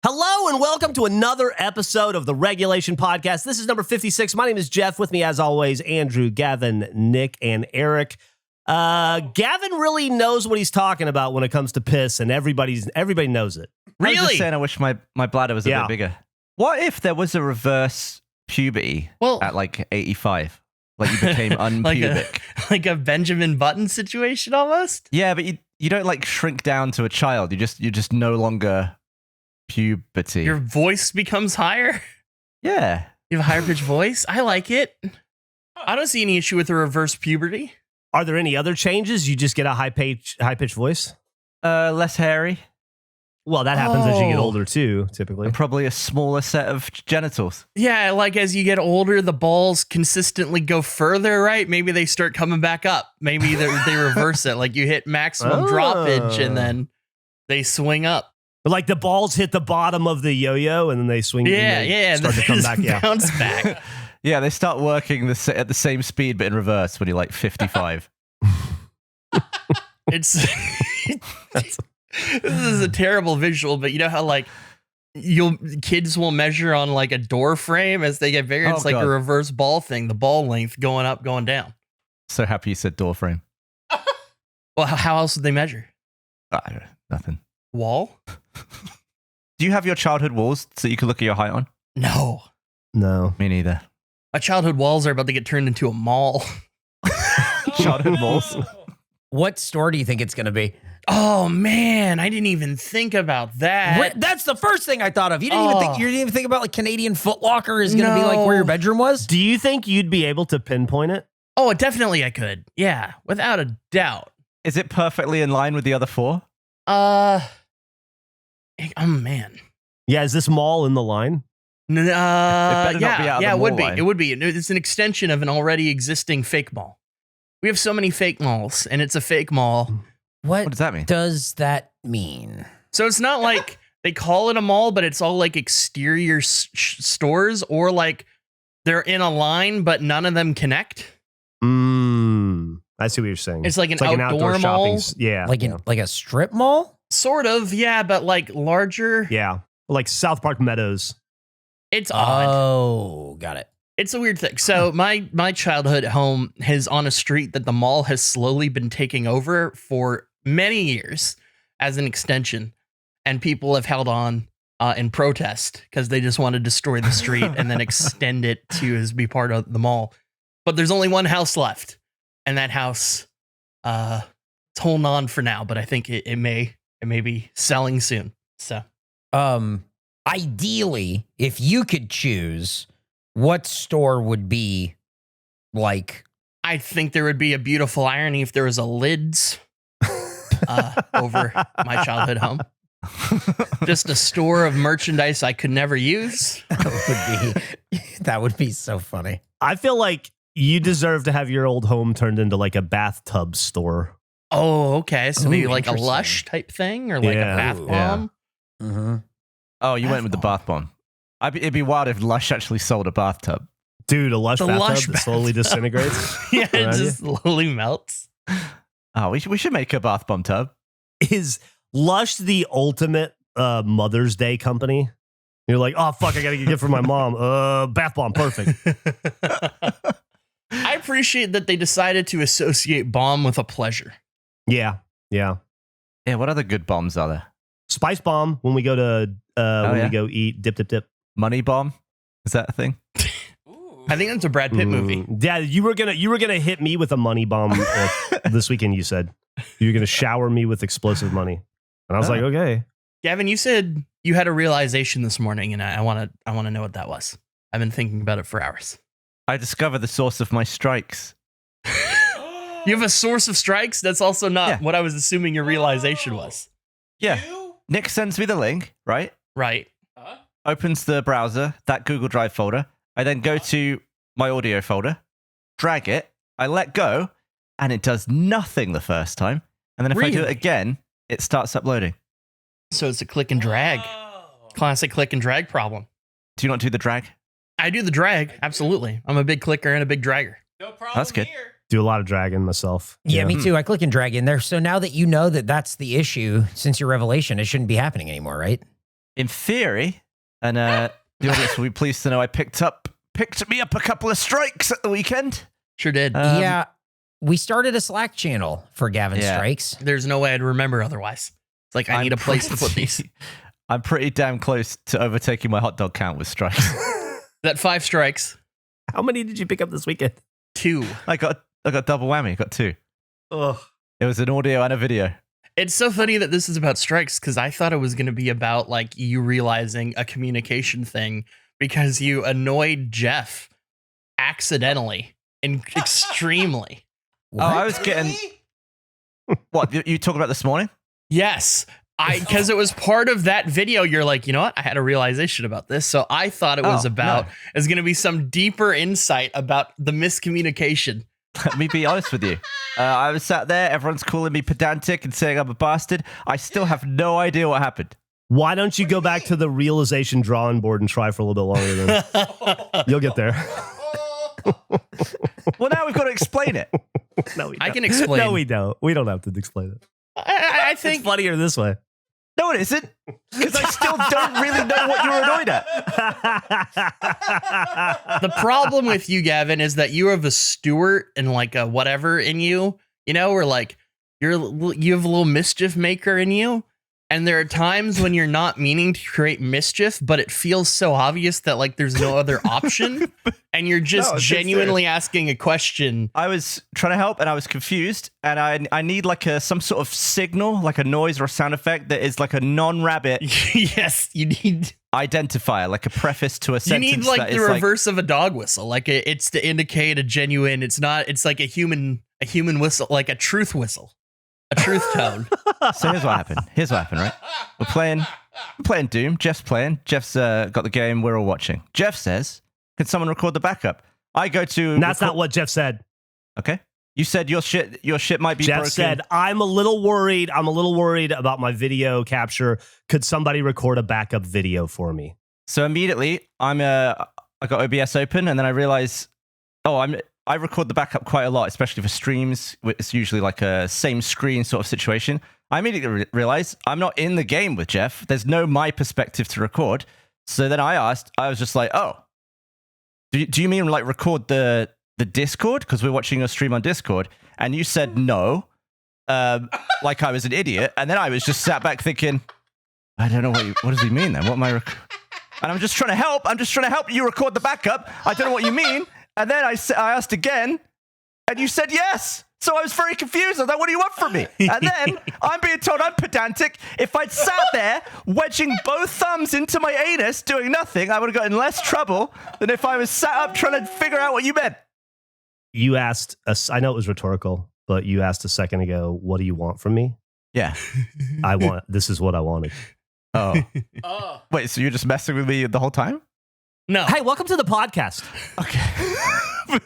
Hello and welcome to another episode of the Regulation Podcast. This is number 56. My name is Jeff. With me, as always, Andrew, Gavin, Nick, and Eric. Gavin really knows what he's talking about when it comes to piss, and everybody knows it. Really? I was just saying I wish my bladder was a bit bigger. What if there was a reverse puberty at like 85? Like you became unpubic. like a Benjamin Button situation almost? Yeah, but you don't like shrink down to a child. You're just no longer puberty. Your voice becomes higher? Yeah. You have a higher pitched voice? I like it. I don't see any issue with a reverse puberty. Are there any other changes? You just get a high-pitched voice? Less hairy. Well, that happens as you get older too, typically. And probably a smaller set of genitals. Yeah, like as you get older, the balls consistently go further, right? Maybe they start coming back up. Maybe they reverse it. Like you hit maximum droppage and then they swing up. Like the balls hit the bottom of the yo-yo and then they swing. Yeah, start to come back. Yeah, bounce back. Yeah, they start working at the same speed, but in reverse when you're like 55. This is a terrible visual, but you know how like kids will measure on like a door frame as they get bigger. It's like a reverse ball thing, the ball length going up, going down. So happy you said door frame. Well, how else would they measure? Nothing. Wall? Do you have your childhood walls so you can look at your height on? No. Me neither. My childhood walls are about to get turned into a mall. Childhood walls. What store do you think it's going to be? Oh man, I didn't even think about that. That's the first thing I thought of. You didn't even think about like Canadian Foot Locker is going to be like where your bedroom was? Do you think you'd be able to pinpoint it? Oh, definitely I could. Yeah, without a doubt. Is it perfectly in line with the other four? Oh man. Yeah, is this mall in the line? It would be. It would be. It's an extension of an already existing fake mall. We have so many fake malls, and it's a fake mall. What does that mean? Does that mean? So it's not like they call it a mall, but it's all like exterior stores, or like they're in a line, but none of them connect. I see what you're saying. It's like an outdoor mall. Yeah. Like a strip mall? Sort of, yeah, but like larger. Yeah. Like South Park Meadows. It's odd. Oh, got it. It's a weird thing. So my childhood home is on a street that the mall has slowly been taking over for many years as an extension. And people have held on in protest because they just want to destroy the street and then extend it to be part of the mall. But there's only one house left. And that house, it's holding on for now. But I think it may be selling soon. So, ideally, if you could choose, what store would be like? I think there would be a beautiful irony if there was a Lids over my childhood home. Just a store of merchandise I could never use. That would be so funny. I feel like you deserve to have your old home turned into like a bathtub store. Oh, okay. So maybe like a Lush type thing or like a bath bomb. Yeah. Mm-hmm. Oh, you went with the bath bomb. It'd be wild if Lush actually sold a bathtub. Dude, a Lush bathtub that slowly disintegrates. Yeah, it just slowly melts. Oh, we should make a bath bomb tub. Is Lush the ultimate Mother's Day company? You're like, oh, fuck, I got to get a gift for my mom. Bath bomb, perfect. I appreciate that they decided to associate bomb with a pleasure. Yeah. What other good bombs are there? Spice bomb when we go to we go eat dip. Money bomb, is that a thing? I think that's a Brad Pitt movie. Yeah, you were gonna hit me with a money bomb this weekend. You said you were gonna shower me with explosive money, and I was like, okay. Gavin, you said you had a realization this morning, and I want to know what that was. I've been thinking about it for hours. I discovered the source of my strikes. You have a source of strikes? That's also not what I was assuming your realization was. Yeah. Nick sends me the link, right? Right. Opens the browser, that Google Drive folder. I then go to my audio folder, drag it, I let go, and it does nothing the first time. And then if I do it again, it starts uploading. So it's a click and drag. Classic click and drag problem. Do you not do the drag? I do the drag, absolutely. I'm a big clicker and a big dragger. No problem. That's good. Here. Do a lot of dragging myself. Yeah, me too. I click and drag in there. So now that you know that that's the issue, since your revelation, it shouldn't be happening anymore, right? In theory, and the audience will be pleased to know I picked me up a couple of strikes at the weekend. Sure did. Yeah. We started a Slack channel for Gavin Strikes. There's no way I'd remember otherwise. It's like I need a place to put these. I'm pretty damn close to overtaking my hot dog count with strikes. That 5 strikes. How many did you pick up this weekend? 2. I got double whammy. I got 2. Ugh. It was an audio and a video. It's so funny that this is about strikes because I thought it was going to be about like you realizing a communication thing because you annoyed Jeff accidentally and extremely. What? Oh, I was getting... What, you talking about this morning? Yes. Because it was part of that video. You're like, you know what? I had a realization about this. So I thought it was it's going to be some deeper insight about the miscommunication. Let me be honest with you. I was sat there, everyone's calling me pedantic and saying I'm a bastard. I still have no idea what happened. Why don't you go back to the realization drawing board and try for a little bit longer? Then you'll get there. Well, now we've got to explain it. No, we don't. I can explain. No, we don't. We don't have to explain it. I think It's funnier this way. No, it isn't. Because I still don't really know what you're annoyed at. the problem with you, Gavin, is that you have a Stewart and like a whatever in you, you know, or like you have a little mischief maker in you. And there are times when you're not meaning to create mischief, but it feels so obvious that like there's no other option. And you're just genuinely asking a question. I was trying to help and I was confused. And I need like some sort of signal, like a noise or a sound effect that is like a non-rabbit Yes, you need identifier, like a preface to a sentence. You need like that the is reverse of a dog whistle. Like it's to indicate a genuine, it's like a human whistle, like a truth whistle. A truth tone. So here's what happened, right? We're playing Doom. Jeff's playing. Jeff's got the game. We're all watching. Jeff says, "Can someone record the backup?" I go to. That's not what Jeff said. Okay. You said your shit might be Jeff broken. said, I'm a little worried about my video capture. Could somebody record a backup video for me? So immediately I got OBS open and then I realize, I record the backup quite a lot, especially for streams. It's usually like a same screen sort of situation. I immediately realize I'm not in the game with Jeff. There's no my perspective to record. So then I was just like, oh, do you mean like record the Discord? Because we're watching your stream on Discord. And you said no, like I was an idiot. And then I was just sat back thinking, I don't know what does he mean then? What am I? And I'm just trying to help. I'm just trying to help you record the backup. I don't know what you mean. And then I asked again, and you said yes. So I was very confused. I was like, what do you want from me? And then I'm being told I'm pedantic. If I'd sat there wedging both thumbs into my anus doing nothing, I would have gotten less trouble than if I was sat up trying to figure out what you meant. You asked us, I know it was rhetorical, but you asked a second ago, what do you want from me? Yeah. This is what I wanted. Oh. Wait, so you're just messing with me the whole time? No. Hey, welcome to the podcast. Okay.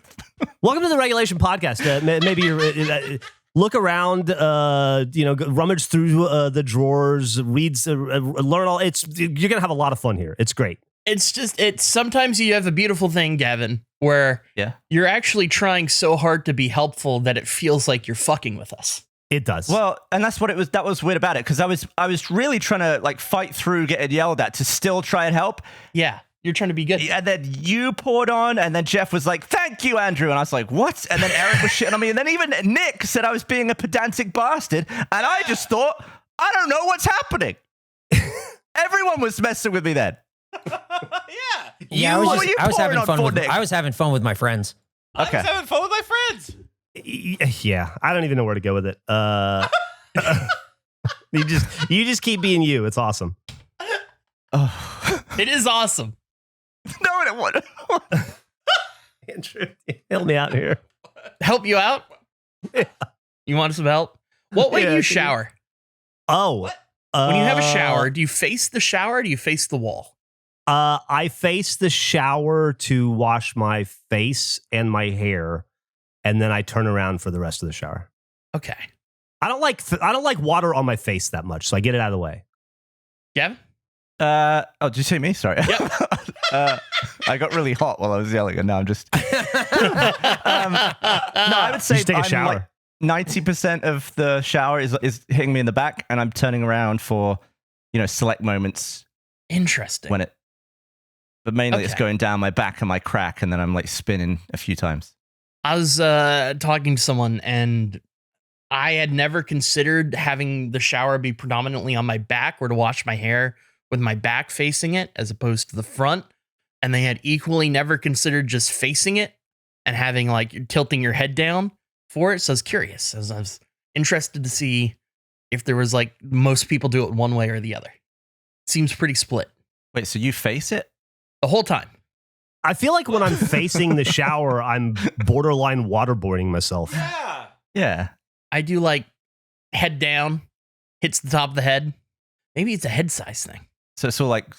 Welcome to the Regulation Podcast. Maybe you're look around, rummage through the drawers, learn all. You're gonna have a lot of fun here. It's great. It's sometimes you have a beautiful thing, Gavin, where you're actually trying so hard to be helpful that it feels like you're fucking with us. It does. Well, and that's what it was. That was weird about it because I was really trying to like fight through getting yelled at to still try and help. Yeah. You're trying to be good. And then you poured on, and then Jeff was like, thank you, Andrew. And I was like, what? And then Eric was shitting on me. And then even Nick said I was being a pedantic bastard. And I just thought, I don't know what's happening. Everyone was messing with me then. Yeah, I was having fun with my friends. Okay. I was having fun with my friends. Yeah, I don't even know where to go with it. You just keep being you. It's awesome. Oh. It is awesome. No, I don't want to. Andrew, help me out here. Help you out? Yeah. You want some help? What way do you shower? Oh. When you have a shower, do you face the shower or do you face the wall? I face the shower to wash my face and my hair, and then I turn around for the rest of the shower. Okay. I don't like water on my face that much, so I get it out of the way. Gavin? Did you say me? Sorry. Yep. I got really hot while I was yelling, and now I'm just. No, I would say just take a shower. Like 90% of the shower is hitting me in the back, and I'm turning around for, select moments Interesting. But mainly it's Okay. going down my back and my crack, and then I'm like spinning a few times. I was talking to someone, and I had never considered having the shower be predominantly on my back or to wash my hair with my back facing it as opposed to the front. And they had equally never considered just facing it and having like tilting your head down for it. So I was curious. I was interested to see if there was like most people do it one way or the other. Seems pretty split Wait, so you face it? the whole time. I feel like when I'm facing the shower, I'm borderline waterboarding myself. Yeah. I do like head down, hits the top of the head. Maybe it's a head size thing. So it's all like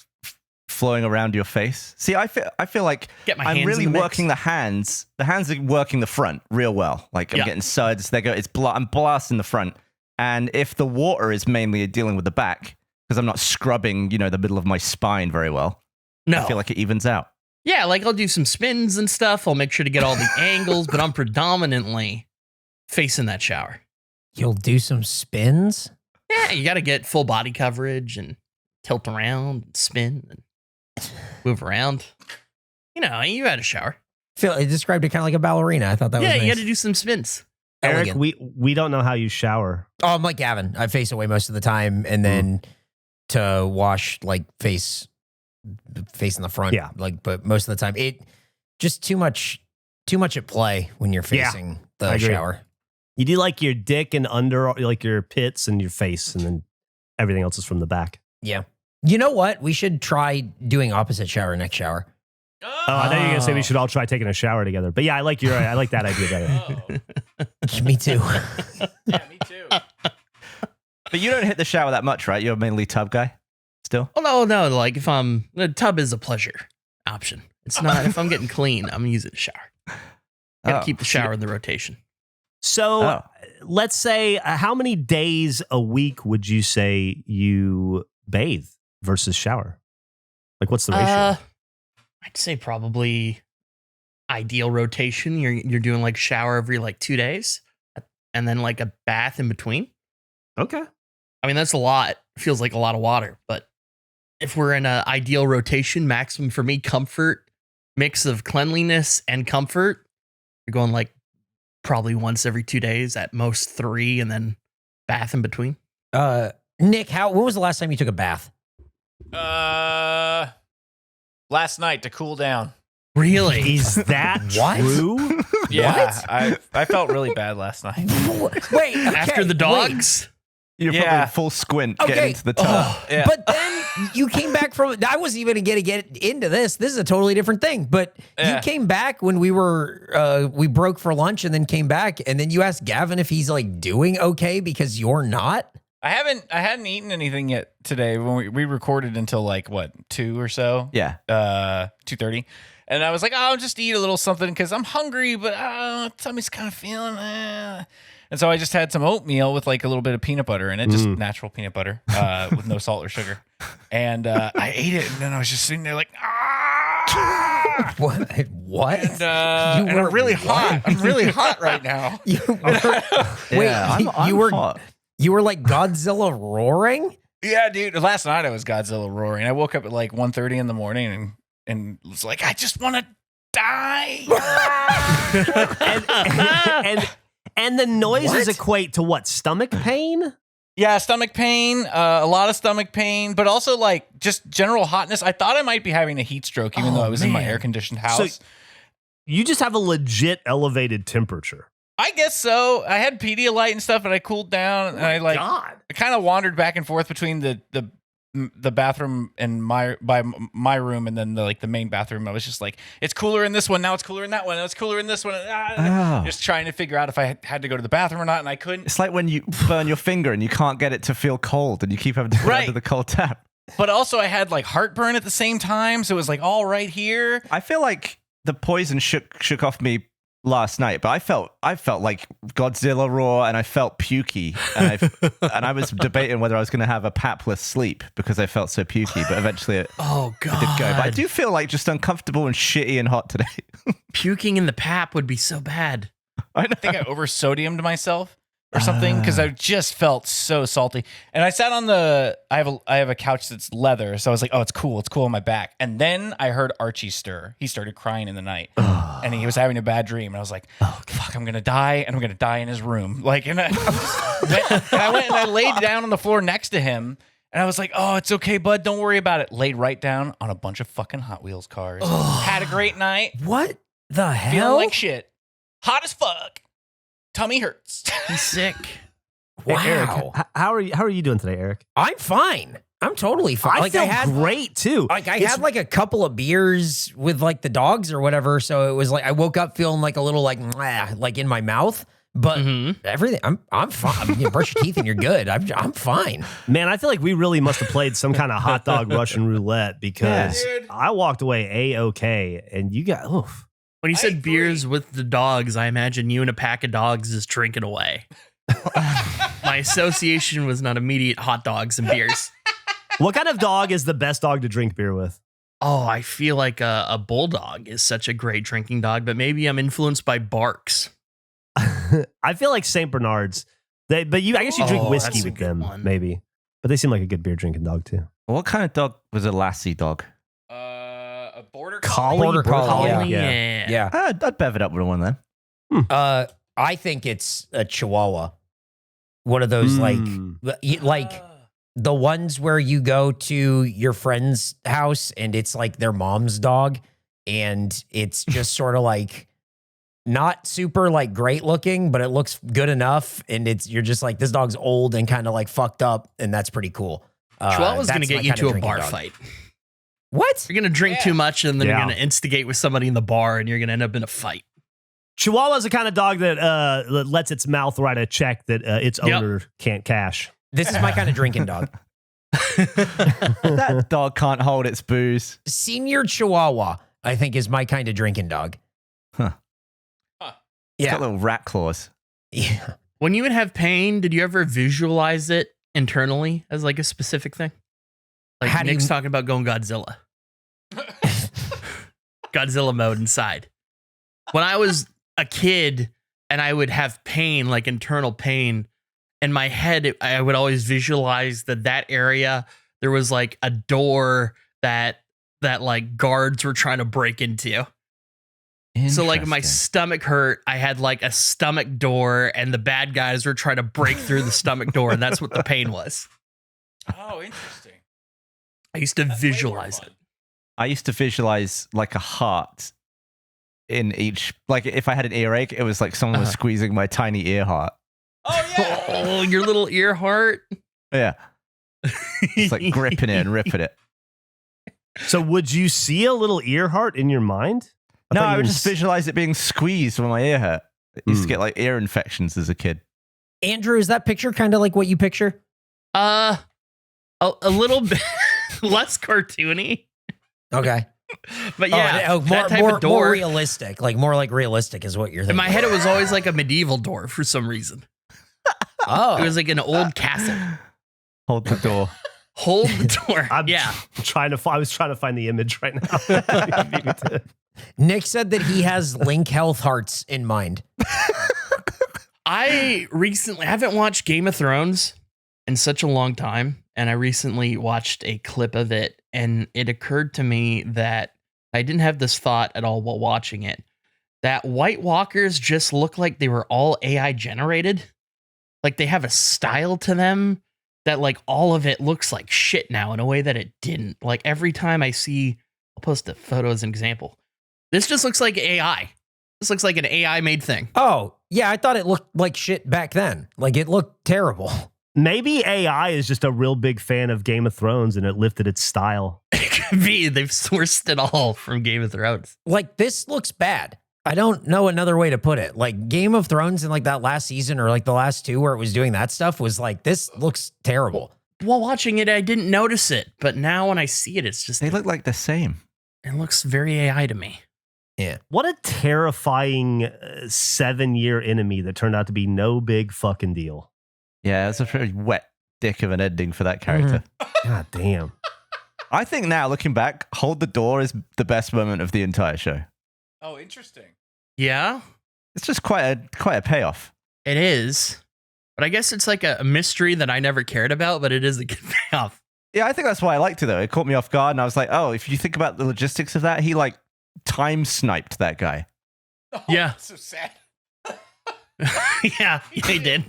flowing around your face. See, I feel like Get my I'm hands really in the mix. working the hands. The hands are working the front real well. Like I'm Yeah. getting suds. I'm blasting the front. And if the water is mainly dealing with the back, because I'm not scrubbing, the middle of my spine very well, No. I feel like it evens out. Yeah, like I'll do some spins and stuff. I'll make sure to get all the angles, but I'm predominantly facing that shower. You'll do some spins? Yeah, you got to get full body coverage and tilt around and spin and move around. You had a shower. Phil, it described it kind of like a ballerina. I thought that was Yeah, nice. you got to do some spins. Eric, Elegant. we don't know how you shower. Oh, I'm like Gavin. I face away most of the time, and then to wash, like face in the front. Yeah. But most of the time, it just too much at play when you're Yeah, facing I the agree. shower. You do like your dick and under, like your pits and your face, and then everything else is from the back. Yeah. You know what? We should try doing opposite shower next shower. Oh, I thought you were gonna say we should all try taking a shower together. But yeah, I like that idea better. Me too. Yeah, me too. But you don't hit the shower that much, right? You're mainly tub guy still? Oh, no. Like if the tub is a pleasure option. It's not, if I'm getting clean, I'm using a shower. Got to keep the shower in the rotation. So let's say, how many days a week would you say you bathe versus shower? Like, what's the ratio? I'd say probably ideal rotation. You're doing like shower every like 2 days and then like a bath in between. Okay. I mean, that's a lot. Feels like a lot of water, but if we're in an ideal rotation, maximum for me, comfort, mix of cleanliness and comfort, you're going like probably once every 2 days, at most 3, and then bath in between. Nick, when was the last time you took a bath? Last night to cool down. Really? Is that What? true? Yeah, I felt really bad last night. Wait, After the dogs? You're Yeah. probably full squint Okay. getting into the tub. Yeah. But then you came back from. I wasn't even going to get into this. This is a totally different thing. But you Yeah. came back when we broke for lunch, and then came back, and then you asked Gavin if he's like doing okay because you're not. I hadn't eaten anything yet today. When we recorded until like what 2 or so. Yeah. 2:30, and I was like, I'll just eat a little something because I'm hungry, but tummy's kind of feeling. And so I just had some oatmeal with like a little bit of peanut butter in it, just natural peanut butter with no salt or sugar. And I ate it, and then I was just sitting there like, What? and I'm really hot. I'm really hot right now. You were, wait, Yeah, I'm you were hot. you were like Godzilla roaring? Yeah, dude. Last night I was Godzilla roaring. I woke up at like 1:30 in the morning and was like, I just want to die. and the noises What? equate to what? Stomach pain? Yeah, stomach pain, a lot of stomach pain, but also like just general hotness. I thought I might be having a heat stroke, even though I was in my man. air conditioned house. So you just have a legit elevated temperature. I guess so. I had Pedialyte and stuff, and I cooled down, and I like God. I kind of wandered back and forth between the bathroom and my room, and then the main bathroom. I was just like, it's cooler in this one now. It's cooler in that one. It's cooler in this one. Oh. Just trying to figure out if I had to go to the bathroom or not, and I couldn't. It's like when you burn your finger and you can't get it to feel cold and you keep having to put it Right. under the cold tap. But also, I had like heartburn at the same time, so it was like all right here. I feel like the poison shook off me last night, but I felt like Godzilla roar, and I felt pukey, and I was debating whether I was going to have a papless sleep because I felt so pukey, but eventually it Oh, God. did go. But I do feel like just uncomfortable and shitty and hot today. Puking in the pap would be so bad. I know. I think I over sodiumed myself. or something because I just felt so salty. And I sat on I have a couch that's leather, so I was like, oh, it's cool on my back. And then I heard Archie stir. He started crying in the night, and he was having a bad dream. And I was like, fuck, I'm gonna die, and I'm gonna die in his room. Like, and I went and I laid down on the floor next to him. And I was like, oh, it's okay, bud. Don't worry about it. Laid right down on a bunch of fucking Hot Wheels cars. Had a great night. What the hell? Feeling like shit. Hot as fuck. Tummy hurts. He's sick. Wow. Hey, Eric, how are you doing today, Eric? I'm fine. I'm totally fine. I feel great too. Like I had like a couple of beers with like the dogs or whatever, so it was like I woke up feeling like a little like in my mouth. But everything, I'm fine. You brush your teeth and you're good. I'm fine. Man, I feel like we really must have played some kind of hot dog Russian roulette because I walked away A-okay and you got oof. When you said beers with the dogs, I imagine you and a pack of dogs just drinking away. My association was not immediate hot dogs and beers. What kind of dog is the best dog to drink beer with? Oh, I feel like a bulldog is such a great drinking dog, but maybe I'm influenced by barks. I feel like St. Bernards. I guess you drink whiskey that's a with good them, one. maybe. But they seem like a good beer drinking dog too. What kind of dog was a lassie dog? A border Border collie, yeah. I'd bev it up with one then. I think it's a Chihuahua. One of those like the ones where you go to your friend's house and it's like their mom's dog, and it's just sort of like not super like great looking, but it looks good enough, and you're just like, this dog's old and kind of like fucked up, and that's pretty cool. Chihuahua's gonna That's get my you kind to of a drinking bar dog. fight. What? You're gonna drink too much, and then Yeah. you're gonna instigate with somebody in the bar, and you're gonna end up in a fight. Chihuahua's the kind of dog that lets its mouth write a check that its owner can't cash. This is my kind of drinking dog. That dog can't hold its booze. Senior Chihuahua, I think, is my kind of drinking dog. It's Yeah. got little rat claws. Yeah. When you would have pain, did you ever visualize it internally as like a specific thing? Like How do Nick's you- talking about going Godzilla. Godzilla mode inside. When I was a kid and I would have pain, like internal pain, in my head, I would always visualize that area, there was like a door that like guards were trying to break into. So like my Interesting. stomach hurt, I had like a stomach door and the bad guys were trying to break through the stomach door, and that's what the pain was. Oh, interesting. I used to That's way more visualize fun. it. I used to visualize like a heart in each, like if I had an earache, it was like someone was squeezing my tiny ear heart. Oh yeah. Oh, your little ear heart. Yeah. It's like gripping it and ripping it. So would you see a little ear heart in your mind? No, thought I you would were just visualize it being squeezed when my ear hurt. I used to Mm. get like ear infections as a kid. Andrew, is that picture kind of like what you picture? A little bit less cartoony, Okay. but yeah, more, that type more, of door. more realistic. Like more like realistic is what you're In thinking. my head, it was always like a medieval door for some reason. Oh. It was like an old castle. Hold the door. Hold the door. I'm Yeah. I was trying to find the image right now. Nick said that he has Link Health Hearts in mind. I haven't watched Game of Thrones in such a long time, and I recently watched a clip of it, and it occurred to me that I didn't have this thought at all while watching it, that White Walkers just look like they were all AI generated. Like they have a style to them that like all of it looks like shit now in a way that it didn't. Like every time I see, I'll post a photo as an example. This just looks like AI. This looks like an AI made thing. Oh, yeah, I thought it looked like shit back then. Like it looked terrible. Maybe AI is just a real big fan of Game of Thrones and it lifted its style. It could be they've sourced it all from Game of Thrones. Like this looks bad. I don't know another way to put it. Like Game of Thrones in like that last season or like the last two where it was doing that stuff was like, this looks terrible. While watching it, I didn't notice it, but now when I see it, it's just They look like the same. it looks very AI to me. Yeah. What a terrifying 7-year enemy that turned out to be no big fucking deal. Yeah, it's a pretty wet dick of an ending for that character. God damn. I think now, looking back, Hold the Door is the best moment of the entire show. Oh, interesting. Yeah, It's just quite a payoff. it is. But I guess it's like a mystery that I never cared about, but it is a good payoff. Yeah, I think that's why I liked it, though. It caught me off guard, and I was like, oh, if you think about the logistics of that, he, like, time sniped that guy. Oh, Yeah. that's so sad. Yeah, they did.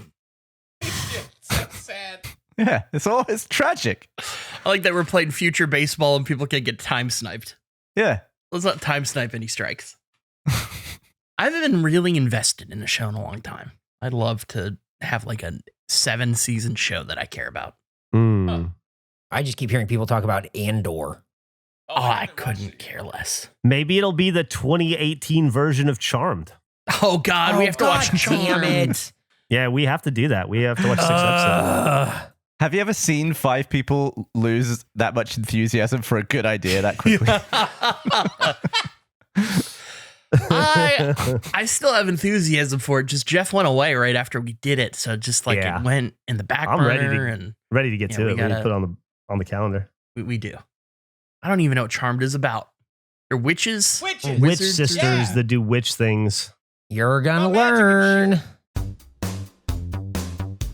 So sad. Yeah, it's tragic. I like that we're playing future baseball and people can get time sniped. Yeah. Let's not time snipe any strikes. I haven't been really invested in a show in a long time. I'd love to have like a 7-season show that I care about. I just keep hearing people talk about Andor. Oh, I couldn't care less. Maybe it'll be the 2018 version of Charmed. Oh God, we have to watch Damn Charmed. it. Yeah, we have to do that. We have to watch 6 episodes. Have you ever seen 5 people lose that much enthusiasm for a good idea that quickly? I still have enthusiasm for it. Just Jeff went away right after we did it, so just like Yeah. it went in the back I'm burner, and Ready to get Yeah, to we it. We need to gotta- put it on the calendar. we do. I don't even know what Charmed is about. They're witches. Witches. Or Witch wizards? sisters Yeah. that do witch things. You're gonna Oh, magic and learn.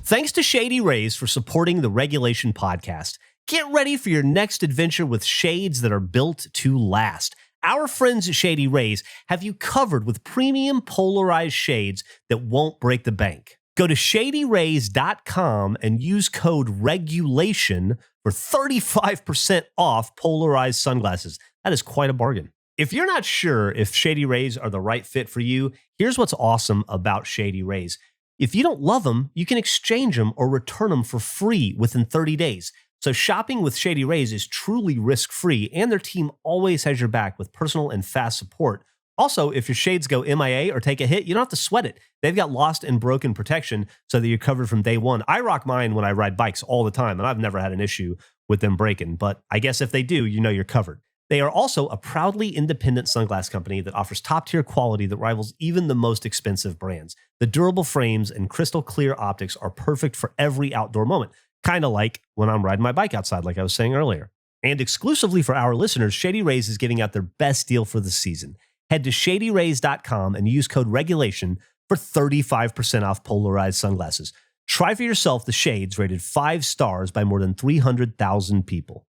Thanks to Shady Rays for supporting the Regulation Podcast. Get ready for your next adventure with shades that are built to last. Our friends at Shady Rays have you covered with premium polarized shades that won't break the bank. Go to shadyrays.com and use code REGULATION for 35% off polarized sunglasses. That is quite a bargain. If you're not sure if Shady Rays are the right fit for you, here's what's awesome about Shady Rays. If you don't love them, you can exchange them or return them for free within 30 days. So shopping with Shady Rays is truly risk-free, and their team always has your back with personal and fast support. Also, if your shades go MIA or take a hit, you don't have to sweat it. They've got lost and broken protection so that you're covered from day one. I rock mine when I ride bikes all the time, and I've never had an issue with them breaking. But I guess if they do, you know you're covered. They are also a proudly independent sunglass company that offers top-tier quality that rivals even the most expensive brands. The durable frames and crystal clear optics are perfect for every outdoor moment, kind of like when I'm riding my bike outside, like I was saying earlier. And exclusively for our listeners, Shady Rays is giving out their best deal for the season. Head to shadyrays.com and use code REGULATION for 35% off polarized sunglasses. Try for yourself the shades rated 5 stars by more than 300,000 people.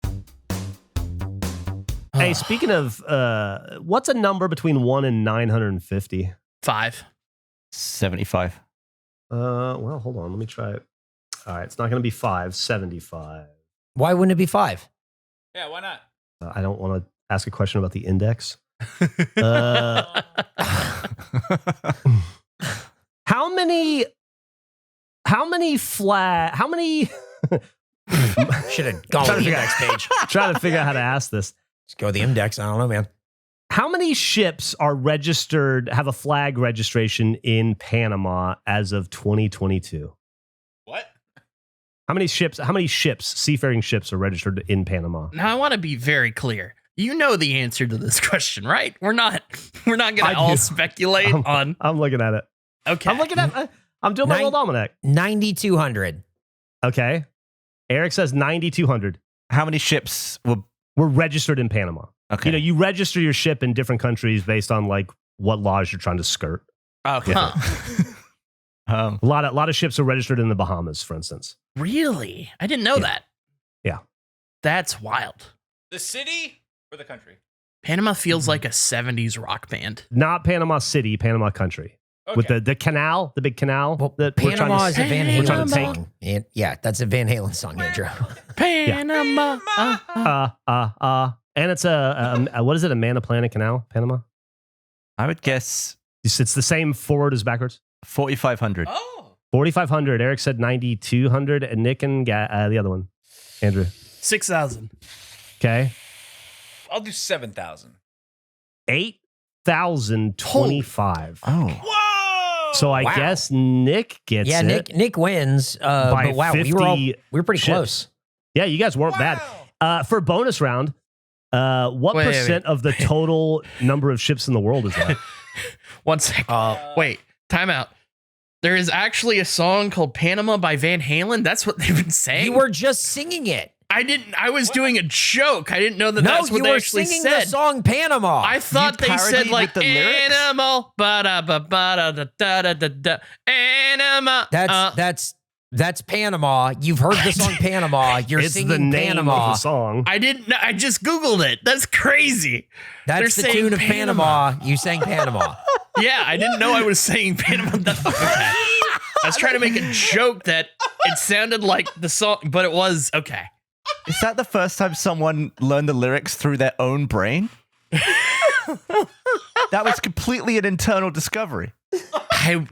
Hey, speaking of, what's a number between 1 and 950? 5. 75. Well, hold on. Let me try it. All right, it's not going to be 5, 75. Why wouldn't it be 5? Yeah, why not? I don't want to ask a question about the index. How many Should have gone with the index page. trying to figure out how to ask this. Let's go with the index. I don't know, man. How many ships are registered, have a flag registration in Panama as of 2022? What? How many ships, seafaring ships are registered in Panama? Now I want to be very clear. You know the answer to this question, right? We're not going I to all do. speculate on. I'm looking at it. Okay. I'm doing my little almanac. 9,200. Okay. Eric says 9,200 How many ships were... were registered in Panama. Okay. You know, you register your ship in different countries based on like what laws you're trying to skirt. Okay. Huh. A lot of ships are registered in the Bahamas, for instance. Really? I didn't know Yeah. that. Yeah. That's wild. The city or the country? Panama feels like a 70s rock band. Not Panama City, Panama Country. Okay. With the canal, the big canal. Well, that we're trying Panama to- is a Van We're Halen trying to take- song. And yeah, that's a Van Halen song, Andrew. Panama. And it's what is it? A Manaplana Canal, Panama? I would guess It's the same forward as backwards. 4,500. Oh. 4,500. Eric said 9,200. And Nick and the other one, Andrew. 6,000. Okay. I'll do 7,000. 8,025. Oh. Whoa! So I Wow. guess Nick gets Yeah, it. Nick wins. By But wow, 50 we were pretty ships. close. Yeah, you guys weren't bad. For bonus round, what Wait, percent of the total number of ships in the world is that? 1 sec. Wait, time out. There is actually a song called Panama by Van Halen. That's what they've been saying. You were just singing it. I was doing a joke. I didn't know that No, that's what you they were actually singing said. the song Panama. I thought they said parodied like with the lyrics? animal, ba da ba da da da da da da, animal. That's That's Panama. You've heard the song Panama. You're It's singing the name Panama. of the song. I didn't know. I just Googled it. That's crazy. That's They're the saying tune of Panama. You sang Panama. Yeah, I didn't know I was saying Panama. Okay. I was trying to make a joke that it sounded like the song, but it was okay. Is that the first time someone learned the lyrics through their own brain? That was completely an internal discovery. I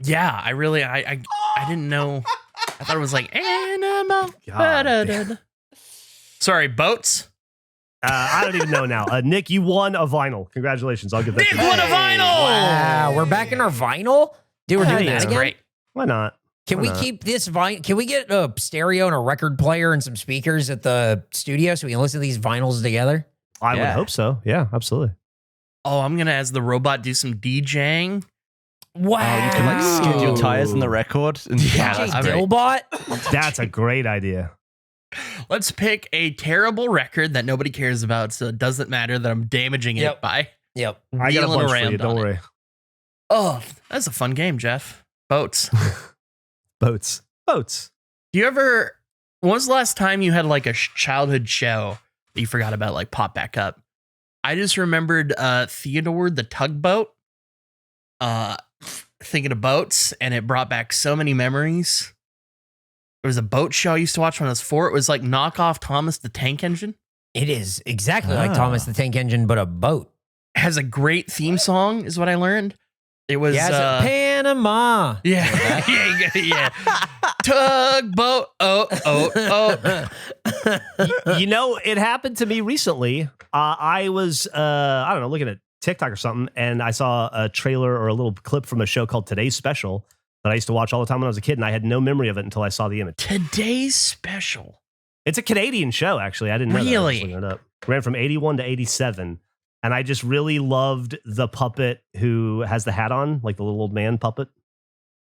didn't know. I thought it was like animal. God. Sorry, boats. I don't even know now. Nick, you won a vinyl. Congratulations. I'll give that Nick to you. won a vinyl. Wow, we're back in our vinyl? Dude, we're Yeah, doing yeah. that That's again? great. Why not? Can Why we not? keep this vinyl? Can we get a stereo and a record player and some speakers at the studio so we can listen to these vinyls together? I would Yeah. hope so. Yeah, absolutely. Oh, I'm gonna, as the robot, do some DJing. Wow. You can like skid your Ooh. tires in the record. And Yeah, DJ that's great. Dillbot? That's a great idea. Let's pick a terrible record that nobody cares about, so it doesn't matter that I'm damaging Yep. it by Yep. I got a wheeling bunch for you. around Don't on it. worry. Oh, that's a fun game, Jeff. Boats. Boats. Boats. Do you ever? When was the last time you had like a childhood show that you forgot about, like pop back up? I just remembered Theodore the tugboat. Thinking of boats, and it brought back so many memories. There was a boat show I used to watch when I was 4. It was like knockoff Thomas the Tank Engine. It is exactly like Ah. Thomas the Tank Engine, but a boat. It has a great theme song, is what I learned. It was Yeah, Panama. yeah, yeah. Tugboat. Oh. You know, it happened to me recently. I was, I don't know, looking at TikTok or something, and I saw a trailer or a little clip from a show called Today's Special that I used to watch all the time when I was a kid, and I had no memory of it until I saw the image. Today's special. It's a Canadian show, actually. I didn't know that. I was Really? looking it up. Ran from 81 to 87. And I just really loved the puppet who has the hat on, like the little old man puppet.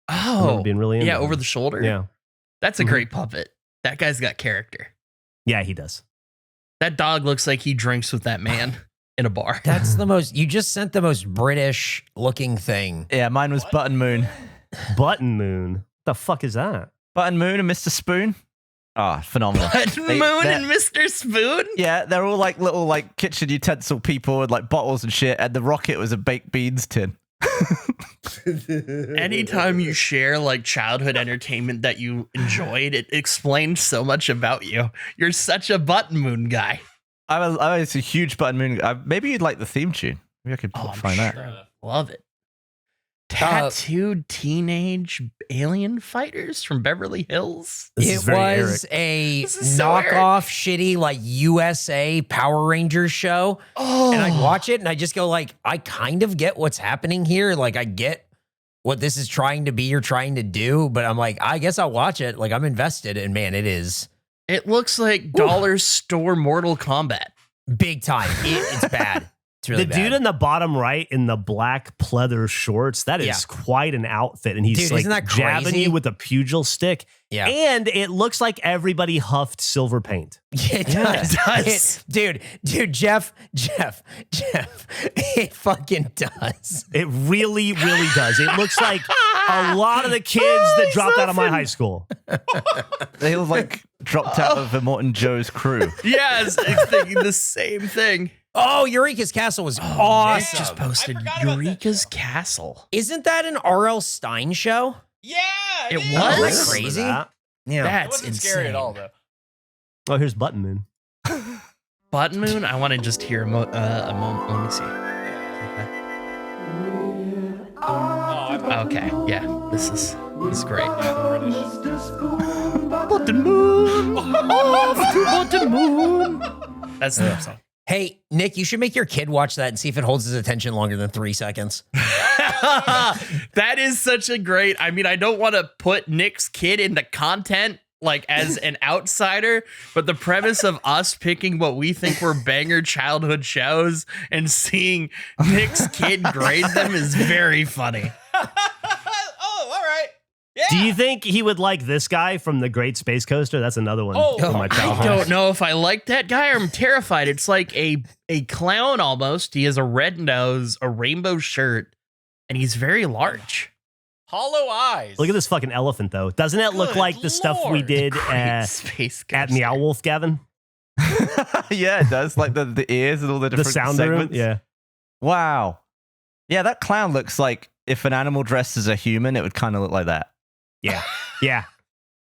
I remember Oh, being really into yeah, him. over the shoulder. Yeah. That's a Mhm. great puppet. That guy's got character. Yeah, he does. That dog looks like he drinks with that man in a bar. That's the most, you just sent the most British looking thing. Yeah, mine was Button Moon. Button Moon. The fuck is that? Button Moon and Mr. Spoon. Ah, phenomenal. Button They- Moon they're- and Mr. Spoon. Yeah, they're all like little like kitchen utensil people with like bottles and shit, and the rocket was a baked beans tin. Anytime you share like childhood entertainment that you enjoyed, it explains so much about you. You're such a Button Moon guy. I was a huge Button Moon. Maybe you'd like the theme tune. Maybe I could Oh, I'm find that. sure. Love it. Tattooed teenage alien fighters from Beverly Hills. This It is very was a This is so knockoff, shitty, like USA Power Rangers show. Oh, And I watch it and I just go like, I kind of get what's happening here. Like I get what this is trying to be or trying to do, but I'm like, I guess I'll watch it. Like I'm invested, and man, it is It looks like dollar store Mortal Kombat. big time. It's bad. It's really the dude bad. in the bottom right in the black pleather shorts, that is Yeah. quite an outfit. And he's Dude, like isn't that jabbing crazy? you with a pugil stick. Yeah. And it looks like everybody huffed silver paint. It Yeah, does. it does. Dude, Jeff, it fucking does. It really, really does. It looks like a lot of the kids that dropped out of my high school. They all like dropped out of Immortan Joe's crew. Yes, I'm thinking the same thing. Oh, Eureka's Castle was Nick awesome. just posted I forgot about Eureka's Castle. Isn't that an R.L. Stein show? Yeah, It is. was? Isn't that Remember crazy? that. Yeah. It That's wasn't insane. scary at all, though. Oh, here's Button Moon. Button Moon. I want to just hear a moment. Let me see. Okay, yeah, this is great. Button Moon, off to Button Moon. That's the next song. Hey, Nick, you should make your kid watch that and see if it holds his attention longer than 3 seconds. That is such a great. I mean, I don't want to put Nick's kid into content like as an outsider, but the premise of us picking what we think were banger childhood shows and seeing Nick's kid grade them is very funny. Oh, all right. Yeah. Do you think he would like this guy from The Great Space Coaster? That's another one Oh, from my I childhood. don't know if I like that guy or I'm terrified. It's like a clown almost. He has a red nose, a rainbow shirt, and he's very large. Hollow eyes. Look at this fucking elephant, though. Doesn't it look Good like the stuff we Lord. did Space at Ghost. Meow Wolf, Gavin? Yeah, it does. Like the ears and all the The different sound segments. room? Yeah. Wow. Yeah, that clown looks like if an animal dressed as a human, it would kind of look like that. Yeah. Yeah.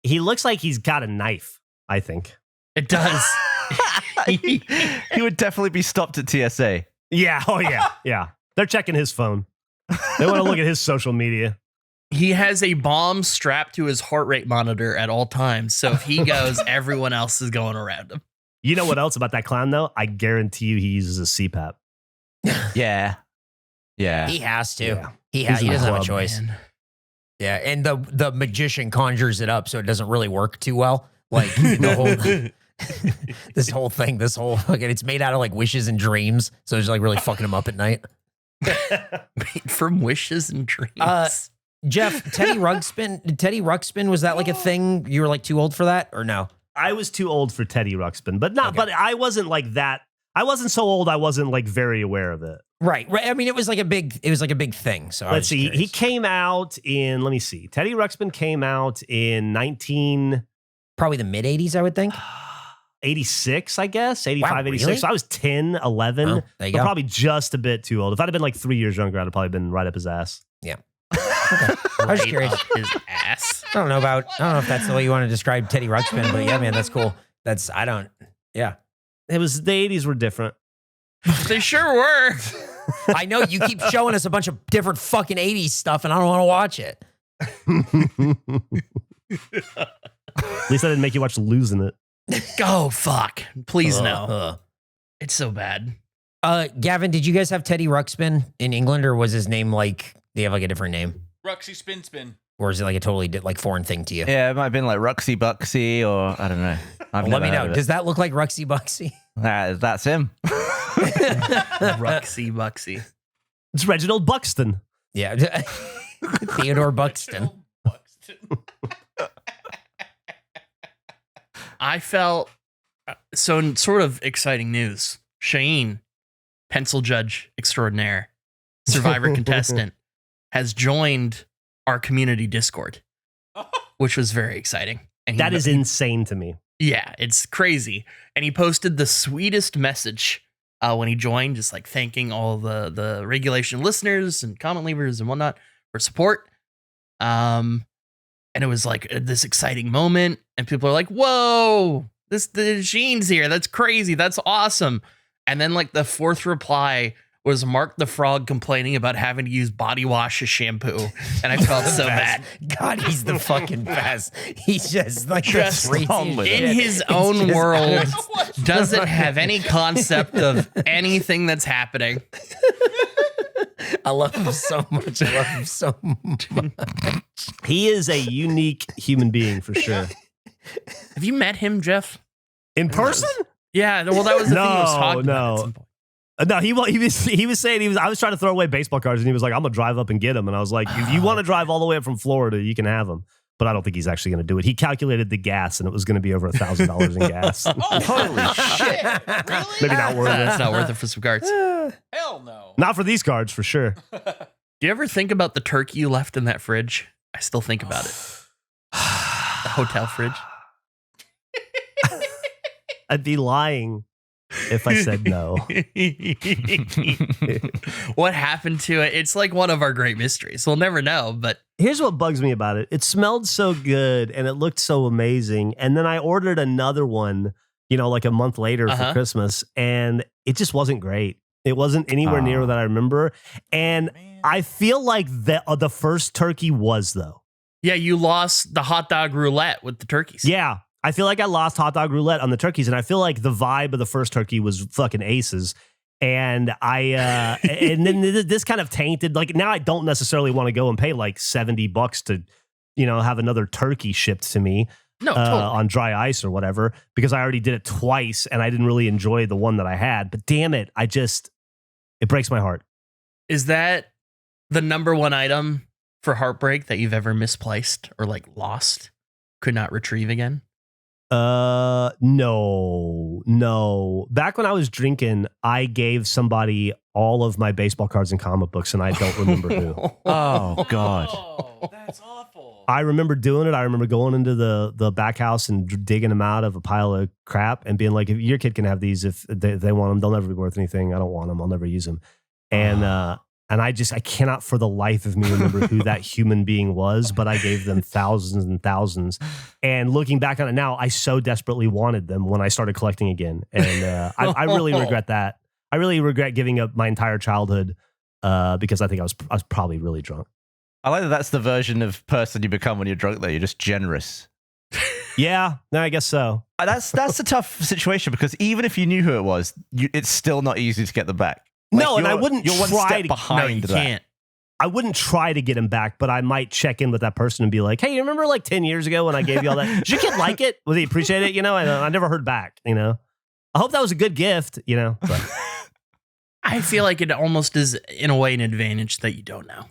He looks like he's got a knife, I think. It does. he would definitely be stopped at TSA. Yeah. Oh, yeah. Yeah. They're checking his phone. They want to look at his social media. He has a bomb strapped to his heart rate monitor at all times. So if he goes, everyone else is going around him. You know what else about that clown, though? I guarantee you he uses a CPAP. Yeah. Yeah. He has to. Yeah. He He's in doesn't the have a club, choice. Man. Yeah, and the magician conjures it up so it doesn't really work too well. Like the whole this whole thing, this whole fucking it's made out of like wishes and dreams. So it's like really fucking him up at night. From wishes and dreams. Jeff, Teddy Ruxpin, was that like a thing? You were like too old for that or no? I was too old for Teddy Ruxpin, but not. Okay. But I wasn't like that. I wasn't so old. I wasn't like very aware of it. Right. I mean, it was like a big thing. So Let's see. He came out in. Let me see. Teddy Ruxpin came out in 1986, probably the mid 80s, I would think. I guess. 85, Wow, 86. really? So I was 10, 11. Oh, there you but go. probably just a bit too old. If I'd have been like 3 years younger, I'd have probably been right up his ass. I was Right curious. up his ass. I don't know if that's the way you want to describe Teddy Ruxpin, but yeah, man, that's cool. Yeah. It was the 80s were different. They sure were. I know you keep showing us a bunch of different fucking 80s stuff and I don't want to watch it. At least I didn't make you watch Losing It. Oh, fuck. Please no. It's so bad. Gavin, did you guys have Teddy Ruxpin in England or was his name like, do you have like a different name? Ruxy Spin. Or is it like a totally like foreign thing to you? Yeah, it might have been like Ruxy Buxy or I don't know. I've Well, let me never know. heard of Does that look like Ruxy Buxy? it. That's him. Ruxy Buxy. It's Reginald Buxton. Yeah. Theodore Buxton. I felt so sort of exciting news. Shane, pencil judge extraordinaire, survivor contestant, has joined our community Discord, which was very exciting. And That is insane to me. Yeah, it's crazy. And he posted the sweetest message when he joined, just like thanking all the regulation listeners and comment leavers and whatnot for support. And it was like this exciting moment, and people are like, "Whoa, the Gene's here! That's crazy! That's awesome!" And then like the fourth reply was Mark the Frog complaining about having to use body wash as shampoo, and I felt so bad. God, he's the fucking best. He's just like Just the on with craziest In shit. his It's own just- world, doesn't have any concept of anything that's happening. I love him so much. I love him so much. He is a unique human being for sure. Have you met him, Jeff? In person? Yeah, well, that was the thing he was No, talking about. no. at some point. No, he was saying I was trying to throw away baseball cards and he was like, I'm gonna drive up and get them. And I was like, if you want to drive all the way up from Florida, you can have them. But I don't think he's actually gonna do it. He calculated the gas and it was gonna be over $1,000 in gas. Holy shit. Really? Maybe not worth That's it. not worth it for some cards. Hell no. Not for these cards for sure. Do you ever think about the turkey you left in that fridge? I still think about it. The hotel fridge. I'd be lying if I said no. What happened to it? It's like one of our great mysteries. We'll never know, but Here's what bugs me about it. It smelled so good and it looked so amazing. And then I ordered another one, like a month later for Christmas, and it just wasn't great. It wasn't anywhere near what I remember. And I feel like the first turkey was, though. yeah, you lost the hot dog roulette with the turkeys. Yeah. I feel like I lost hot dog roulette on the turkeys, and I feel like the vibe of the first turkey was fucking aces. And and then this kind of tainted, like now I don't necessarily want to go and pay like $70 to, have another turkey shipped to me No, totally. on dry ice or whatever, because I already did it twice and I didn't really enjoy the one that I had. But damn it, it breaks my heart. Is that the number one item for heartbreak that you've ever misplaced or like lost, could not retrieve again? No. Back when I was drinking, I gave somebody all of my baseball cards and comic books, and I don't remember who. Oh, God. Oh, that's awful. I remember doing it. I remember going into the back house and digging them out of a pile of crap and being like, if your kid can have these, if they want them, they'll never be worth anything. I don't want them. I'll never use them. And I cannot for the life of me remember who that human being was, but I gave them thousands and thousands. And looking back on it now, I so desperately wanted them when I started collecting again. And I really regret that. I really regret giving up my entire childhood because I think I was probably really drunk. I like that that's the version of person you become when you're drunk, though. You're just generous. Yeah, no, I guess so. That's a tough situation because even if you knew who it was, it's still not easy to get them back. Like, no, and I wouldn't you're one try step to. behind No, you that. can't. I wouldn't try to get him back, but I might check in with that person and be like, "Hey, you remember like 10 years ago when I gave you all that? Did your kid like it? Was he appreciate it? You know, I never heard back. You know, I hope that was a good gift. You know, but I feel like it almost is, in a way, an advantage that you don't know.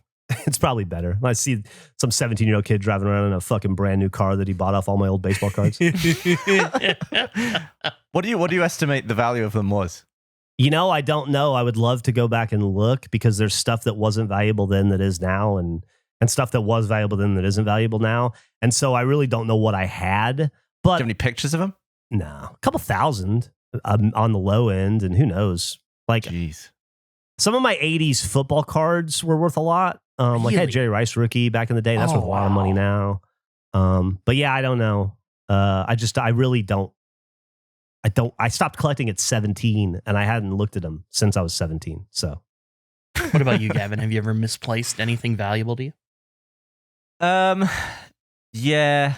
it's probably better. I see some 17-year-old kid driving around in a fucking brand new car that he bought off all my old baseball cards. What do you estimate the value of them was? You know, I don't know. I would love to go back and look because there's stuff that wasn't valuable then that is now, and stuff that was valuable then that isn't valuable now. And so I really don't know what I had. Do you But have any pictures of them? no, a couple thousand on the low end, and who knows? Like Jeez. some of my 80s football cards were worth a lot. Like I had Really? Jerry Rice rookie back in the day. That's Oh, worth a lot of money now. But yeah, I don't know. I really don't. I stopped collecting at 17 and I hadn't looked at them since I was 17. So What about you, Gavin? Have you ever misplaced anything valuable to you? Yeah.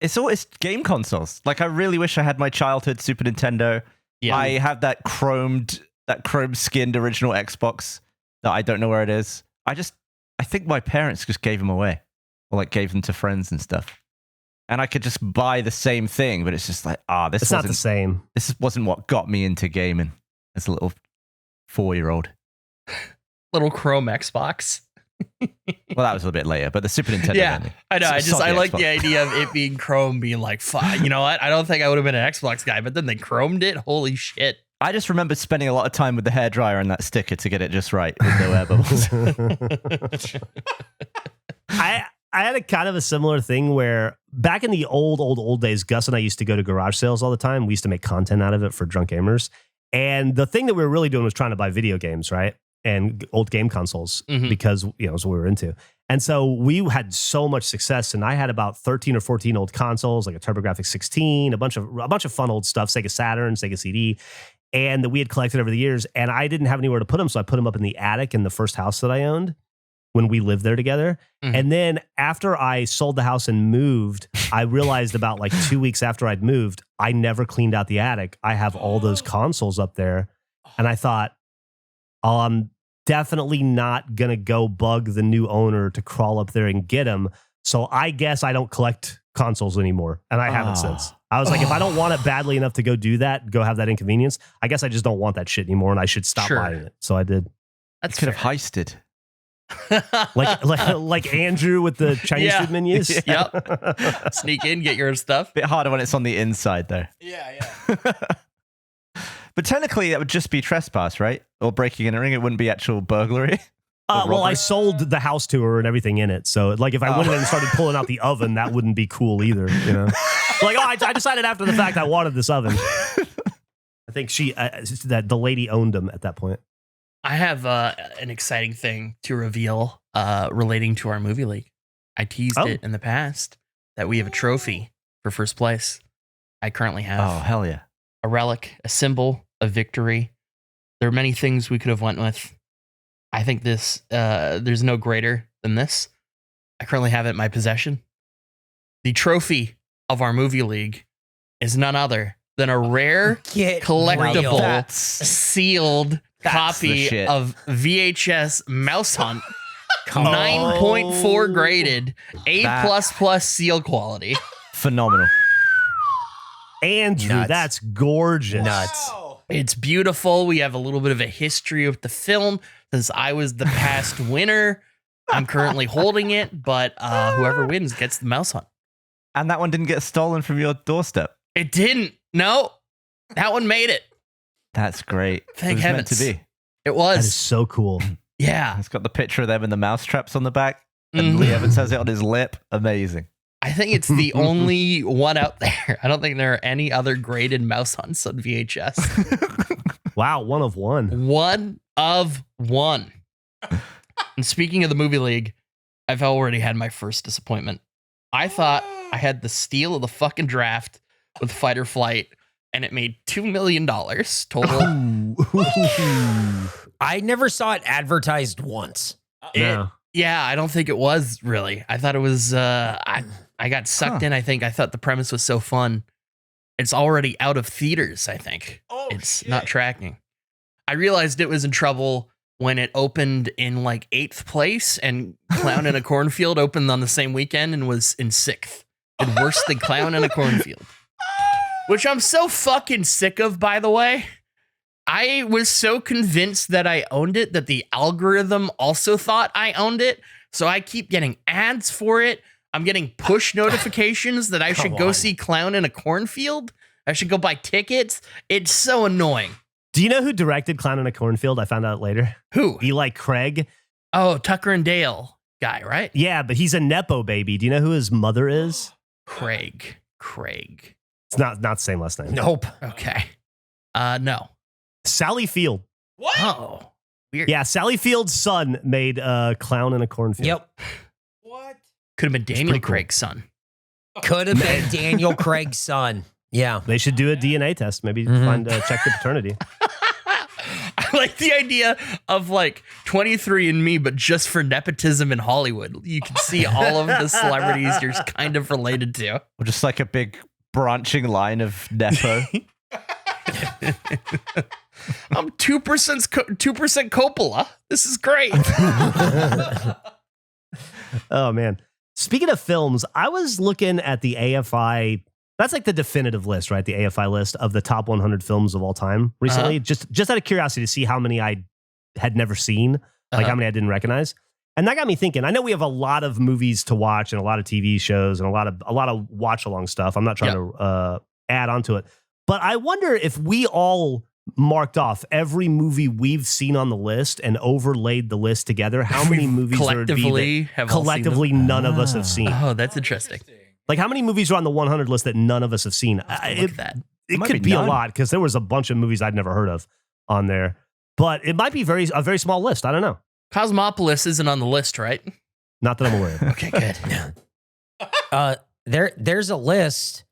It's game consoles. Like I really wish I had my childhood Super Nintendo. Yeah. I have that chrome skinned original Xbox that I don't know where it is. I think my parents just gave them away or like gave them to friends and stuff. And I could just buy the same thing, but it's just like, it's not the same. This wasn't what got me into gaming as a little 4-year-old. Little Chrome Xbox. Well, that was a little bit later, but the Super Nintendo. Yeah, mainly. I know. So I the like Xbox. the idea of it being Chrome being like, fuck, you know what? I don't think I would have been an Xbox guy, but then they chromed it. Holy shit. I just remember spending a lot of time with the hairdryer and that sticker to get it just right with no air bubbles. I had a kind of a similar thing where back in the old days, Gus and I used to go to garage sales all the time. We used to make content out of it for drunk gamers. And the thing that we were really doing was trying to buy video games, right? And old game consoles because, you know, it's what we were into. And so we had so much success. And I had about 13 or 14 old consoles, like a TurboGrafx 16, a bunch of fun old stuff, Sega Saturn, Sega CD, and that we had collected over the years. And I didn't have anywhere to put them. So I put them up in the attic in the first house that I owned when we lived there together. Mhm. And then after I sold the house and moved, I realized about like 2 weeks after I'd moved, I never cleaned out the attic. I have all those consoles up there. And I thought, oh, I'm definitely not going to go bug the new owner to crawl up there and get them. So I guess I don't collect consoles anymore. And I haven't since. I was like, if I don't want it badly enough to go do that, go have that inconvenience, I guess I just don't want that shit anymore and I should stop Sure. buying it. So I did. That's Could have fair. heisted. Like Andrew with the Chinese Yeah. food menus. Yep. Sneak in, get your stuff. Bit harder when it's on the inside, though. Yeah. But technically, that would just be trespass, right? Or breaking in a ring. It wouldn't be actual burglary. Well, I robbery? sold the house to her and everything in it. So, like, if I went in and started pulling out the oven, that wouldn't be cool either. You know, like, oh, I decided after the fact I wanted this oven. I think that the lady owned them at that point. I have an exciting thing to reveal relating to our movie league. I teased Oh. it in the past that we have a trophy for first place. I currently have Oh, hell yeah. a relic, a symbol of victory. There are many things we could have went with. I think this there's no greater than this. I currently have it in my possession. The trophy of our movie league is none other than a rare Get collectible real. That's sealed That's the copy shit. of VHS Mouse Hunt. Come on. 9.4 graded, A++ That- seal quality. phenomenal. Andrew, Nuts. that's gorgeous. Nuts. It's beautiful. We have a little bit of a history with the film since I was the past winner. I'm currently holding it, but whoever wins gets the Mouse Hunt. And that one didn't get stolen from your doorstep. It didn't. No, that one made it. That's great. Thank it was heavens. meant to be. It That is was. so cool. Yeah. It's got the picture of them and the mouse traps on the back. And Mhm. Lee Evans has it on his lip. Amazing. I think it's the only one out there. I don't think there are any other graded mouse hunts on VHS. Wow, 1 of 1. 1 of 1. And speaking of the movie league, I've already had my first disappointment. I thought I had the steal of the fucking draft with Fight or Flight, and it made $2 million total. I never saw it advertised once. No. Yeah, I don't think it was really. I thought it was. I got sucked in. I think I thought the premise was so fun. It's already out of theaters. I think it's not tracking. I realized it was in trouble when it opened in like 8th place, and Clown in a Cornfield opened on the same weekend and was in 6th. Did worse than Clown in a Cornfield, which I'm so fucking sick of. By the way. I was so convinced that I owned it that the algorithm also thought I owned it. So I keep getting ads for it. I'm getting push notifications that I should go see Clown in a Cornfield. I should go buy tickets. It's so annoying. Do you know who directed Clown in a Cornfield? I found out later. Who? Eli Craig. Oh, Tucker and Dale guy, right? Yeah, but he's a Nepo baby. Do you know who his mother is? Craig. It's not the same last name. Nope. Okay. No. Sally Field. What? Oh, weird. Yeah, Sally Field's son made Clown in a Cornfield. Yep. What? Could have been Daniel pretty cool. Craig's son. Could have been Daniel Craig's son. Yeah. They should do a DNA test. Maybe Mhm. check the paternity. I like the idea of like 23andMe, but just for nepotism in Hollywood. You can see all of the celebrities you're kind of related to. Or just like a big branching line of Nepo. I'm 2% Coppola. This is great. Oh, man. Speaking of films, I was looking at the AFI. That's like the definitive list, right? The AFI list of the top 100 films of all time recently. Just out of curiosity to see how many I had never seen, like how many I didn't recognize. And that got me thinking. I know we have a lot of movies to watch and a lot of TV shows and a lot of watch along stuff. I'm not trying to add onto it, but I wonder if we all marked off every movie we've seen on the list and overlaid the list together, how many movies there would be that collectively none of us have seen. Oh, that's interesting. Like how many movies are on the 100 list that none of us have seen? Look at that. It Might could be be a none. lot because there was a bunch of movies I'd never heard of on there, but it might be a very small list. I don't know. Cosmopolis isn't on the list, right? Not that I'm aware of. Okay, good. There's a list.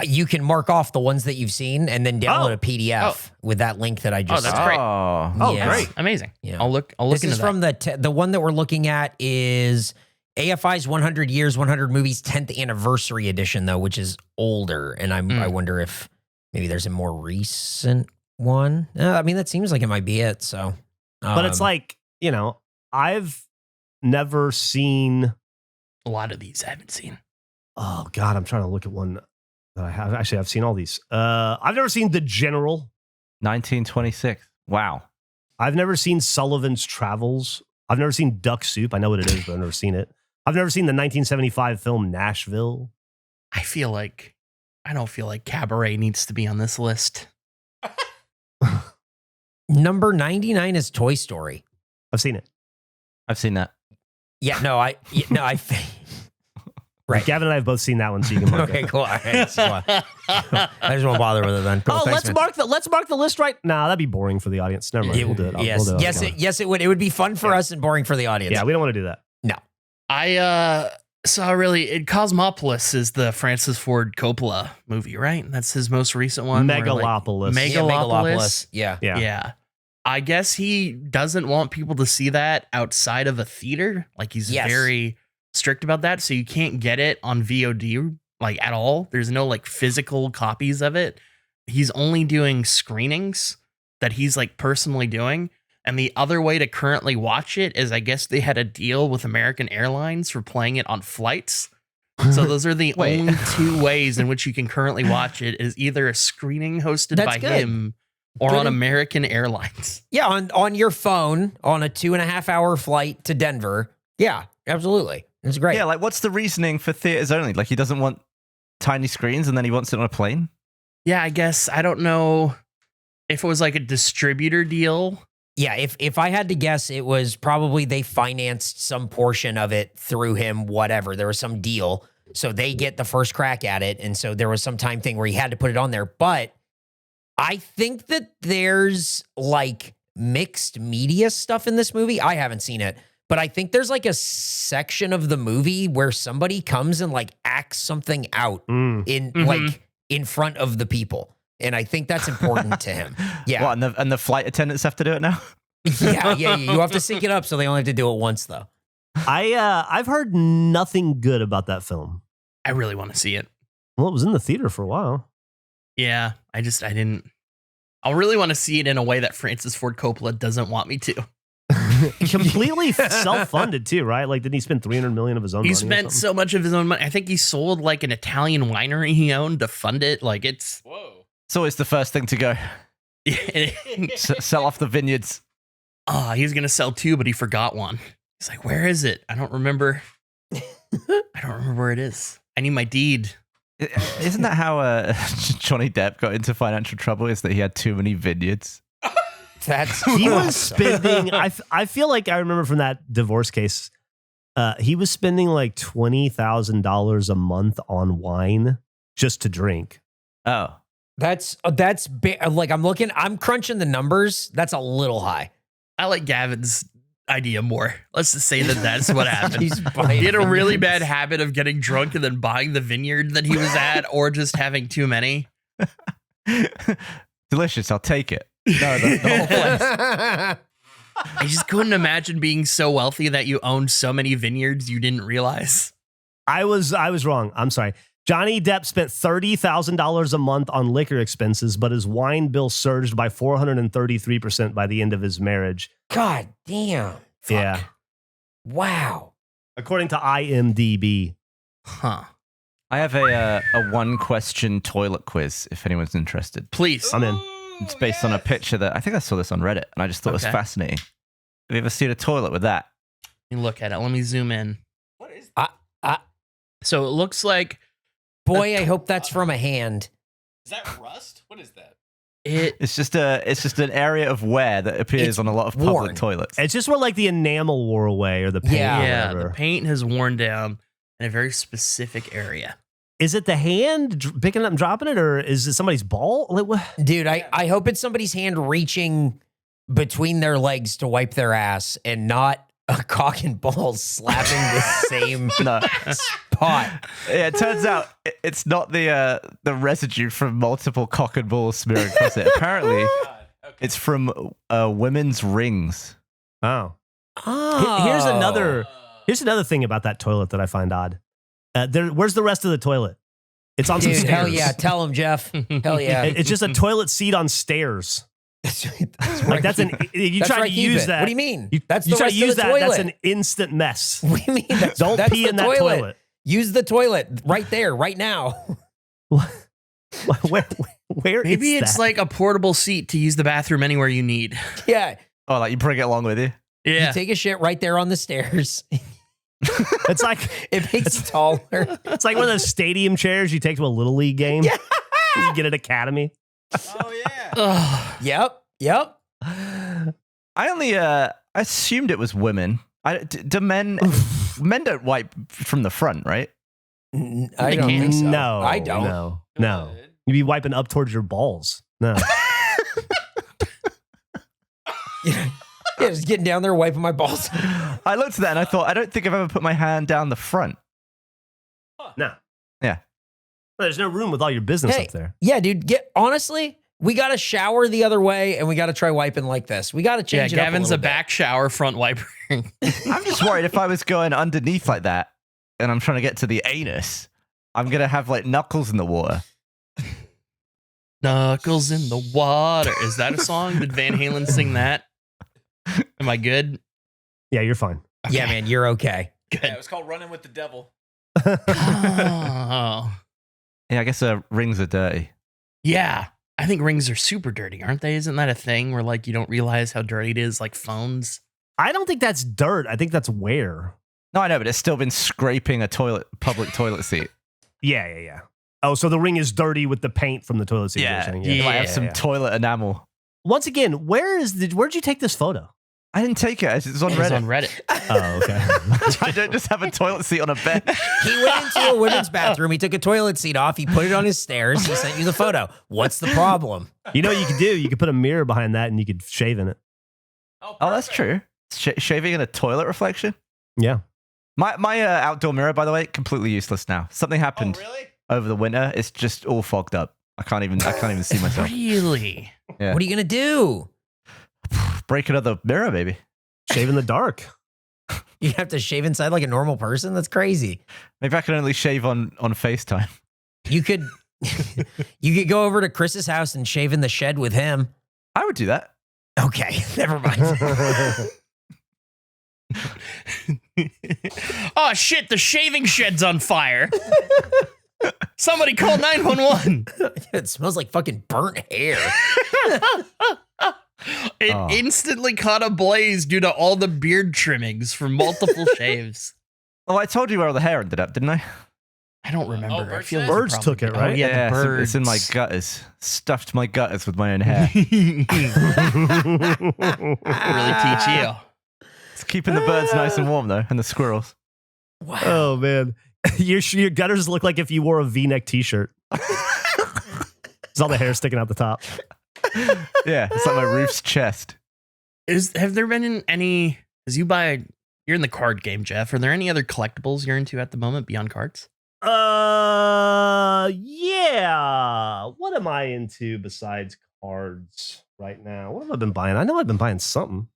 You can mark off the ones that you've seen and then download a PDF with that link that I just. that's great. Oh, Yeah. great. Amazing. Yeah. I'll look This into is that. from the one that we're looking at is AFI's 100 Years, 100 Movies 10th Anniversary Edition, though, which is older. And I wonder if maybe there's a more recent one. I mean, that seems like it might be it. So, But it's like, I've never seen. A lot of these I haven't seen. Oh God, I'm trying to look at one that I have. Actually, I've seen all these. I've never seen The General. 1926. Wow. I've never seen Sullivan's Travels. I've never seen Duck Soup. I know what it is, but I've never seen it. I've never seen the 1975 film Nashville. I don't feel like Cabaret needs to be on this list. number 99 is Toy Story. I've seen it. I've seen that. Yeah, no, I. Right. Gavin and I have both seen that one, so you can mark Okay, it. cool. All right, so, I just won't bother with it then. Cool, thanks, let's man. mark the list right. Nah, that'd be boring for the audience. Never mind. We'll do it. Yes, We'll do it. yes, it would. It would be fun for us and boring for the audience. Yeah, we don't want to do that. I saw Cosmopolis is the Francis Ford Coppola movie, right? That's his most recent one. where, Megalopolis. like, Yeah, Megalopolis. Yeah. Yeah. I guess he doesn't want people to see that outside of a theater. Like he's Yes. very strict about that. So you can't get it on VOD like at all. There's no like physical copies of it. He's only doing screenings that he's like personally doing. And the other way to currently watch it is I guess they had a deal with American Airlines for playing it on flights. So those are the Wait. only two ways in which you can currently watch it is either a screening hosted That's by good. him or Good on in- American Airlines. Yeah, on your phone on a 2.5 hour flight to Denver. Yeah, absolutely. It's great. Yeah, like what's the reasoning for theaters only? Like he doesn't want tiny screens and then he wants it on a plane? Yeah, I guess. I don't know if it was like a distributor deal. Yeah, if I had to guess, it was probably they financed some portion of it through him, whatever. There was some deal. So they get the first crack at it. And so there was some time thing where he had to put it on there. But I think that there's like mixed media stuff in this movie. I haven't seen it, but I think there's like a section of the movie where somebody comes and like acts something out in like in front of the people. And I think that's important to him. Yeah. What, and the flight attendants have to do it now? Yeah. You have to sync it up, so they only have to do it once, though. I've heard nothing good about that film. I really want to see it. Well, it was in the theater for a while. Yeah, I didn't. I really want to see it in a way that Francis Ford Coppola doesn't want me to. Completely self-funded too, right? Like, didn't he spend $300 million of his own money? He spent so much of his own money. I think he sold like an Italian winery he owned to fund it. Like, it's Whoa. It's always the first thing to go. Sell off the vineyards. Oh, he was gonna sell two, but he forgot one. He's like, "Where is it? I don't remember. I don't remember where it is. I need my deed." Isn't that how Johnny Depp got into financial trouble? Is that he had too many vineyards? He was spending. I feel like I remember from that divorce case. He was spending like $20,000 a month on wine just to drink. Oh, That's like I'm crunching the numbers. That's a little high. I like Gavin's idea more. Let's just say that that's what happened. He's buying He had a really vineyards. bad habit of getting drunk and then buying the vineyard that he was at, or just having too many. delicious. I'll take it. No, the whole place. I just couldn't imagine being so wealthy that you owned so many vineyards you didn't realize. I was wrong. I'm sorry. Johnny Depp spent $30,000 a month on liquor expenses, but his wine bill surged by 433% by the end of his marriage. God damn. Fuck. Yeah. Wow. According to IMDb. Huh. I have a one question toilet quiz if anyone's interested. Please. I'm in. It's based on a picture that I think I saw this on Reddit and I just thought it was Okay. fascinating. Have you ever seen a toilet with that? Let me look at it. Let me zoom in. What is So it looks like Boy, I hope that's from a hand. Is that rust? What is that? It's just an area of wear that appears It's on a lot of public worn. toilets. It's just where like the enamel wore away or the paint. Yeah. or yeah, whatever. the paint has worn down in a very specific area. Is it the hand picking it up and dropping it, or is it somebody's ball? Like, what? Dude, I hope it's somebody's hand reaching between their legs to wipe their ass and not a cock and balls slapping the same No. spot. Yeah, it turns out it's not the residue from multiple cock and balls smearing across it. Apparently, God. Okay. it's from women's rings. Oh. Oh. Here's another thing about that toilet that I find odd. Where's the rest of the toilet? It's on some Dude, stairs. hell yeah. Tell him, Jeff. Hell yeah. It's just a toilet seat on stairs. Like that's you That's try where I to keep use it. that. What do you mean? You That's you the try rest to use of the that. toilet. That's an instant mess. What do you mean? Don't that's pee the in that toilet. Use the toilet right there, right now. Where Maybe is it's that? like a portable seat to use the bathroom anywhere you need. Yeah. Oh, like you bring it along with you? Yeah. You take a shit right there on the stairs. It's like It makes it taller. it's like one of those stadium chairs you take to a little league game. Yeah. You get at Academy. Oh yeah. Ugh. Yep. I only assumed it was women. Do men don't wipe from the front, right? I don't think so. No, I don't. No. You'd be wiping up towards your balls. No. Yeah, just getting down there wiping my balls. I looked at that and I thought, I don't think I've ever put my hand down the front. No. Yeah. Well, there's no room with all your business Hey. up there. Yeah, dude. Honestly, we got to shower the other way and we got to try wiping like this. We got to Yeah, change it up Gavin's a a little back shower front wiper. I'm just worried if I was going underneath like that and I'm trying to get to the anus, I'm going to have like knuckles in the water. Knuckles in the water. Is that a song? Did Van Halen sing that? Am I good? Yeah, you're fine. bit. Yeah, man, you're okay. Yeah, it was called Running with the Devil. Oh. Yeah, I guess rings are dirty. Yeah. I think rings are super dirty, aren't they? Isn't that a thing where like you don't realize how dirty it is, like phones? I don't think that's dirt. I think that's wear. No, I know, but it's still been scraping a public toilet seat. Yeah. Oh, so the ring is dirty with the paint from the toilet seat. Yeah, you're saying. you might have some toilet enamel. Once again, where'd you take this photo? I didn't take it. It was on It Reddit. was on Reddit. Oh, okay. I don't just have a toilet seat on a bed. He went into a women's bathroom. He took a toilet seat off. He put it on his stairs. He sent you the photo. What's the problem? You know what you could do? You could put a mirror behind that and you could shave in it. Oh, that's true. Shaving in a toilet reflection? Yeah. My outdoor mirror, by the way, completely useless now. Something happened over the winter. It's just all fogged up. I can't even see myself. Really? Yeah. What are you going to do? Break another mirror, maybe. Shave in the dark. You have to shave inside like a normal person? That's crazy. Maybe I can only shave on FaceTime. You could you could go over to Chris's house and shave in the shed with him. I would do that. Okay, never mind. Oh shit, the shaving shed's on fire. Somebody call 911. It smells like fucking burnt hair. It instantly caught ablaze due to all the beard trimmings from multiple shaves. Oh, I told you where all the hair ended up, didn't I? I don't remember. I feel like birds you took it, probably- right? Oh, yeah, the birds. It's in my gutters. Stuffed my gutters with my own hair. Really teach you. It's keeping the birds nice and warm, though, and the squirrels. Wow. Oh, man. Your gutters look like if you wore a V-neck t-shirt. There's all the hair sticking out the top. Yeah, it's like my roof's chest. Have there been any? As you're in the card game, Jeff. Are there any other collectibles you're into at the moment beyond cards? Yeah. What am I into besides cards right now? What have I been buying? I know I've been buying something.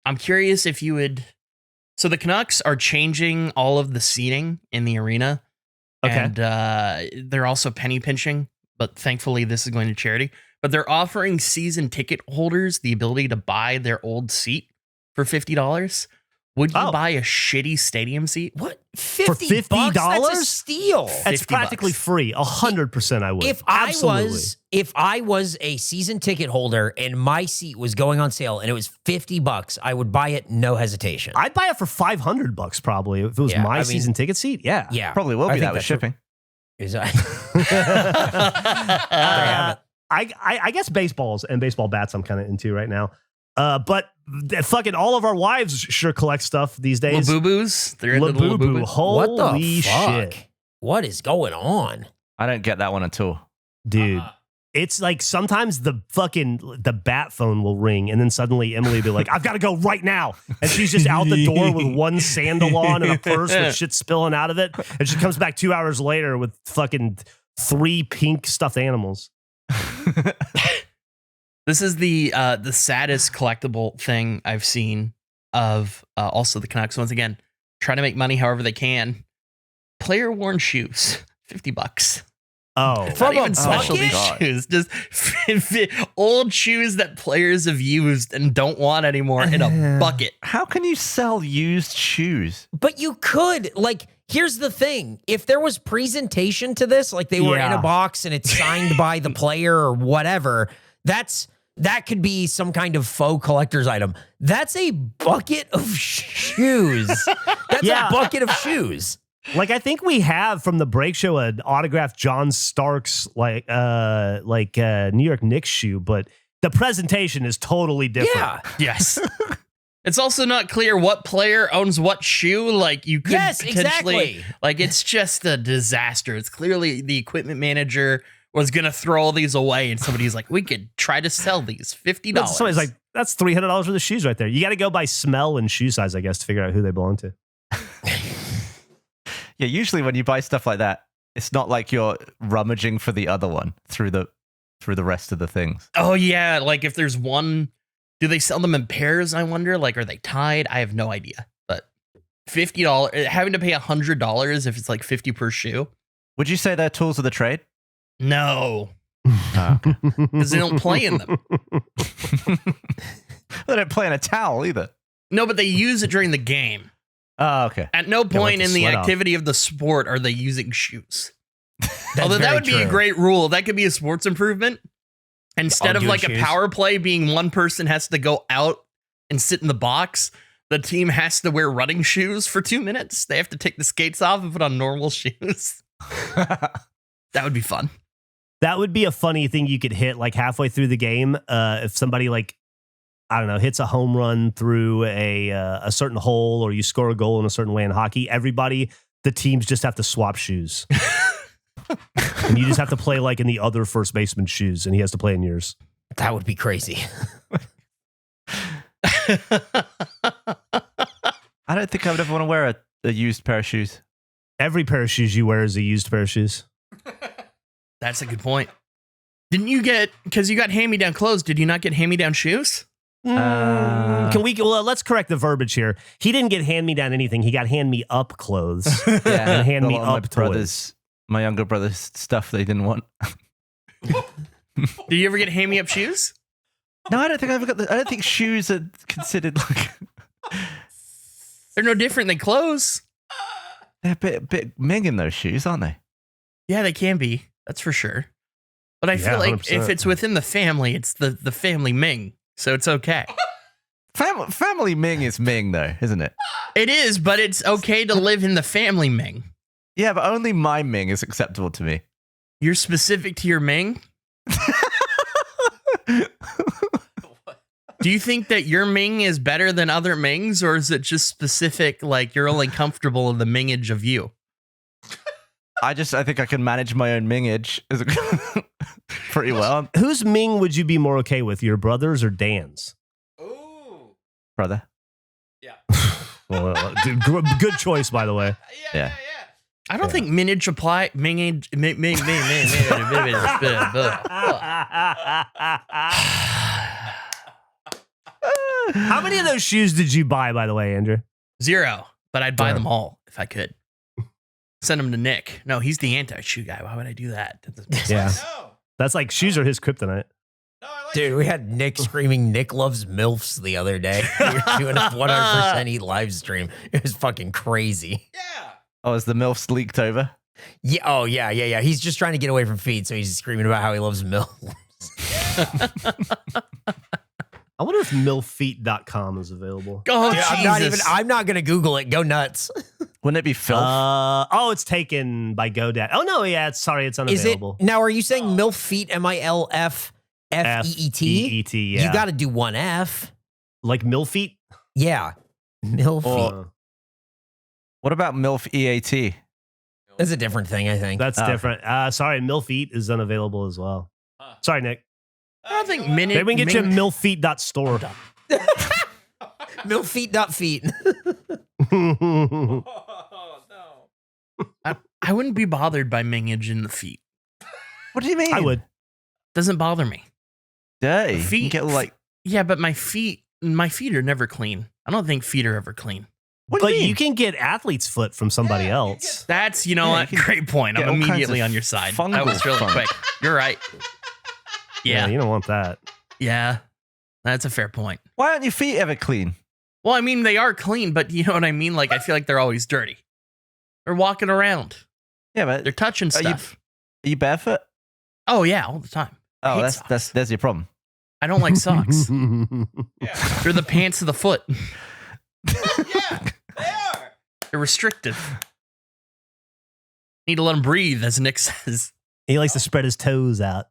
I'm curious if you would. So the Canucks are changing all of the seating in the arena, Okay. and they're also penny pinching. But thankfully, this is going to charity. But they're offering season ticket holders the ability to buy their old seat for $50. Would you buy a shitty stadium seat? What? For $50? That's a steal. It's practically free. 100% I would. If Absolutely. I was a season ticket holder and my seat was going on sale and it was $50, I would buy it, no hesitation. I'd buy it for $500 probably if it was Yeah, my I mean- season ticket seat. Yeah. Yeah, Probably will I be think that with that's shipping. Is I? I guess baseballs and baseball bats I'm kind of into right now. But fucking all of our wives sure collect stuff these days. Labubu's? They're into the Labubu. Labubu. What the Holy fuck? shit. What is going on? I don't get that one at all. Dude. It's like sometimes the bat phone will ring and then suddenly Emily will be like, I've got to go right now. And she's just out the door with one sandal on and a purse with shit spilling out of it. And she comes back 2 hours later with fucking 3 pink stuffed animals. This is the saddest collectible thing I've seen of also the Canucks. Once again, trying to make money however they can. Player worn shoes, $50. Oh, Not even a specialty bucket? shoes, just old shoes that players have used and don't want anymore in a bucket. How can you sell used shoes? But you could, like, here's the thing. If there was presentation to this, like they were in Yeah. a box and it's signed by the player or whatever, that could be some kind of faux collector's item. That's a bucket of shoes. That's Yeah. a bucket of shoes. like I think we have from the break show an autographed John Starks New York Knicks shoe, but the presentation is totally different. Yeah. Yes. It's also not clear what player owns what shoe. Like you could Yes, potentially, exactly. like it's just a disaster. It's clearly the equipment manager was gonna throw all these away, and somebody's like, "We could try to sell these $50." Somebody's like, that's $300 worth of shoes right there. You got to go by smell and shoe size, I guess, to figure out who they belong to. Yeah, usually when you buy stuff like that, it's not like you're rummaging for the other one through the rest of the things. "Oh yeah, like if there's one, do they sell them in pairs? I wonder. Like, are they tied? I have no idea." But $50, having to pay $100 if it's like 50 per shoe. Would you say they're tools of the trade? No, Ah, okay. because they don't play in them. They don't play in a towel either. No, but they use it during the game. Oh, okay. At no point the in the sweat off. activity of the sport are they using shoes. That's Although that very would be a true. great rule. That could be a sports improvement. Instead of Doing like shoes. a power play being one person has to go out and sit in the box, the team has to wear running shoes for 2 minutes. They have to take the skates off and put on normal shoes. That would be fun. That would be a funny thing you could hit like halfway through the game. If somebody like, I don't know, hits a home run through a certain hole, or you score a goal in a certain way in hockey, the teams just have to swap shoes. And you just have to play like in the other first baseman's shoes, and he has to play in yours. That would be crazy. I don't think I would ever want to wear a used pair of shoes. Every pair of shoes you wear is a used pair of shoes. That's a good point. Didn't you get, because you got hand-me-down clothes, did you not get hand-me-down shoes? Let's correct the verbiage here. He didn't get hand-me-down anything. He got hand-me-up clothes. Yeah, and hand-me-up my toys. My younger brother's stuff they didn't want. Did you ever get hand-me-up shoes? No, I don't think I ever got I don't think shoes are considered like... They're no different than clothes. They're a bit minging those shoes, aren't they? Yeah, they can be. That's for sure. But I feel like 100%. if it's within the family, it's the family Ming. So it's okay. Family Ming is Ming, though, isn't it? It is, but it's okay to live in the family Ming. Yeah, but only my Ming is acceptable to me. You're specific to your Ming? Do you think that your Ming is better than other Mings, or is it just specific, like you're only comfortable in the Mingage of you? I think I can manage my own Mingage pretty well. Whose Ming would you be more okay with, your brother's or Dan's? Ooh. Brother. Yeah. Well, dude, good choice, by the way. Yeah. I don't think Mingage apply. Mingage. How many of those shoes did you buy, by the way, Andrew? 0, but I'd buy Yeah. them all if I could. Send them to Nick. No, he's the anti-shoe guy. Why would I do that? That doesn't make Yeah. sense. No. That's like shoes are his kryptonite. No, I like Dude, we had Nick screaming Nick loves MILFs the other day. We were doing a 100% Eat live stream. It was fucking crazy. Yeah. Oh, is the MILFs leaked over? Yeah. Oh, yeah. He's just trying to get away from feet, so he's screaming about how he loves MILFs. I wonder if milfeet.com is available. Oh, Dude, Jesus. I'm not gonna Google it. Go nuts. Wouldn't it be filth? It's taken by GoDaddy. Oh no, yeah, it's Is it unavailable. now? Are you saying MILF feet? MILF FEET? FEET, yeah. You got to do one F. Like Milfeet? Yeah, MILF feet. Or- What about MILF EAT? That's a different thing, I think. That's Oh, different. Sorry, Milfeet is unavailable as well. Huh. Sorry, Nick. I don't think Maybe we can get you milfeet.store. MILFeet.feet. Oh, no. I wouldn't be bothered by Mingage in the feet. What do you mean? I would. Doesn't bother me. Dirty. The You feet- can get like. Yeah, but my feet are never clean. I don't think feet are ever clean. What But do you mean? you can get athlete's foot from somebody Yeah, you else. That's, you know Yeah, what? you can Great point. get I'm all kinds immediately of on your side. fungal That was really funk. quick. You're right. Yeah. You don't want that. Yeah. That's a fair point. Why aren't your feet ever clean? Well, I mean, they are clean, but you know what I mean? Like, I feel like they're always dirty. They're walking around. Yeah, but They're touching Are you- stuff. are you barefoot? Oh, yeah, all the time. I Oh, hate that's socks. there's your problem. I don't like socks. Yeah. They're the pants of the foot. Yeah, they are. They're restrictive. Need to let them breathe, as Nick says. He likes to spread his toes out.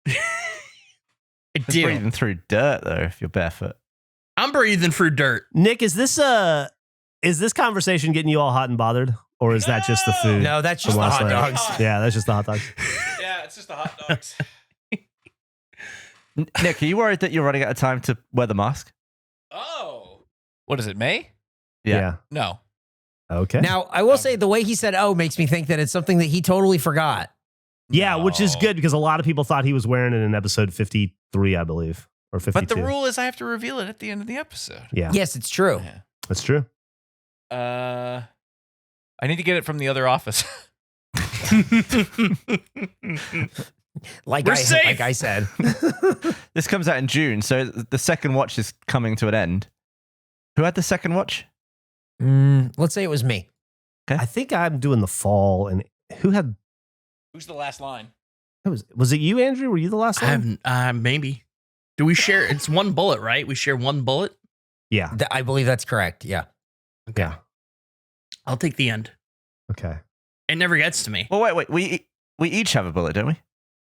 I It's do. breathing through dirt though if you're barefoot. I'm breathing through dirt. Nick, is this conversation getting you all hot and bothered? Or is that just the food? No, that's just from the last hot night? dogs. Yeah, that's just the hot dogs. Yeah, it's just the hot dogs. Nick, are you worried that you're running out of time to wear the mask? Oh. What is it, May? Yeah. No. Okay. Now, I will say the way he said "oh" makes me think that it's something that he totally forgot. Yeah, which is No. good because a lot of people thought he was wearing it in episode 53, I believe, or 52. But the rule is I have to reveal it at the end of the episode. Yeah, Yes, it's true. Yeah. that's true. I need to get it from the other office. Like We're safe. I said. This comes out in June, so the second watch is coming to an end. Who had the second watch? Let's say it was me. I think I'm doing the fall, and who had? Who's the last line? Was it you, Andrew? Were you the last I one? have, maybe. Do we share? It's one bullet, right? We share one bullet? Yeah. I believe that's correct. Yeah. Yeah. I'll take the end. Okay. It never gets to me. Well, wait. We each have a bullet, don't we?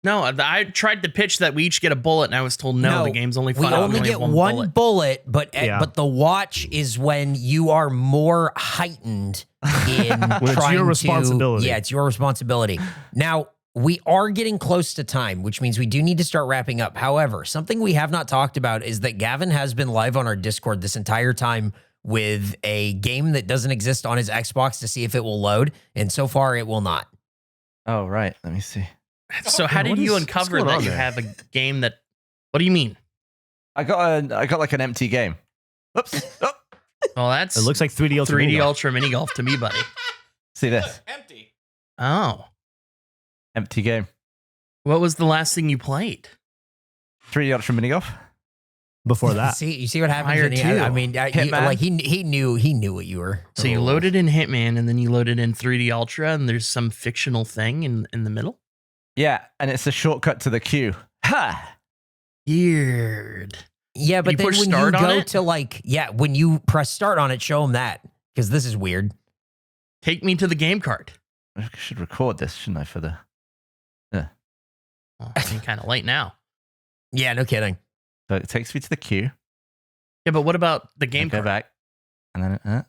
No, I tried to pitch that we each get a bullet, and I was told no. The game's only fun. We only get have one bullet, but the watch is when you are more heightened in When it's trying your responsibility. Yeah, it's your responsibility. Now, we are getting close to time, which means we do need to start wrapping up. However, something we have not talked about is that Gavin has been live on our Discord this entire time with a game that doesn't exist on his Xbox to see if it will load, and so far it will not. Oh, right. Let me see. So how did you uncover that you have a game that? What do you mean? I got like an empty game. Oops. Oh. Well, that's It looks like 3D Ultra. 3D Ultra Mini Golf to me, buddy. See this? Empty. Oh, Empty game. what was the last thing you played? 3D Ultra Mini Golf. Before that. You see what happens? Prior when he- to I mean, Hitman. he knew what you were. So you loaded in Hitman, and then you loaded in 3D Ultra, and there's some fictional thing in the middle. Yeah, and it's a shortcut to the queue. Ha! Weird. Yeah, but you then push when you start on go it? to when you press start on it, show them that because this is weird. Take me to the game card. I should record this, shouldn't I? For the Well, I mean, kind of late now. Yeah, no kidding. so it takes me to the queue. Yeah, but what about the game Go card? back, and then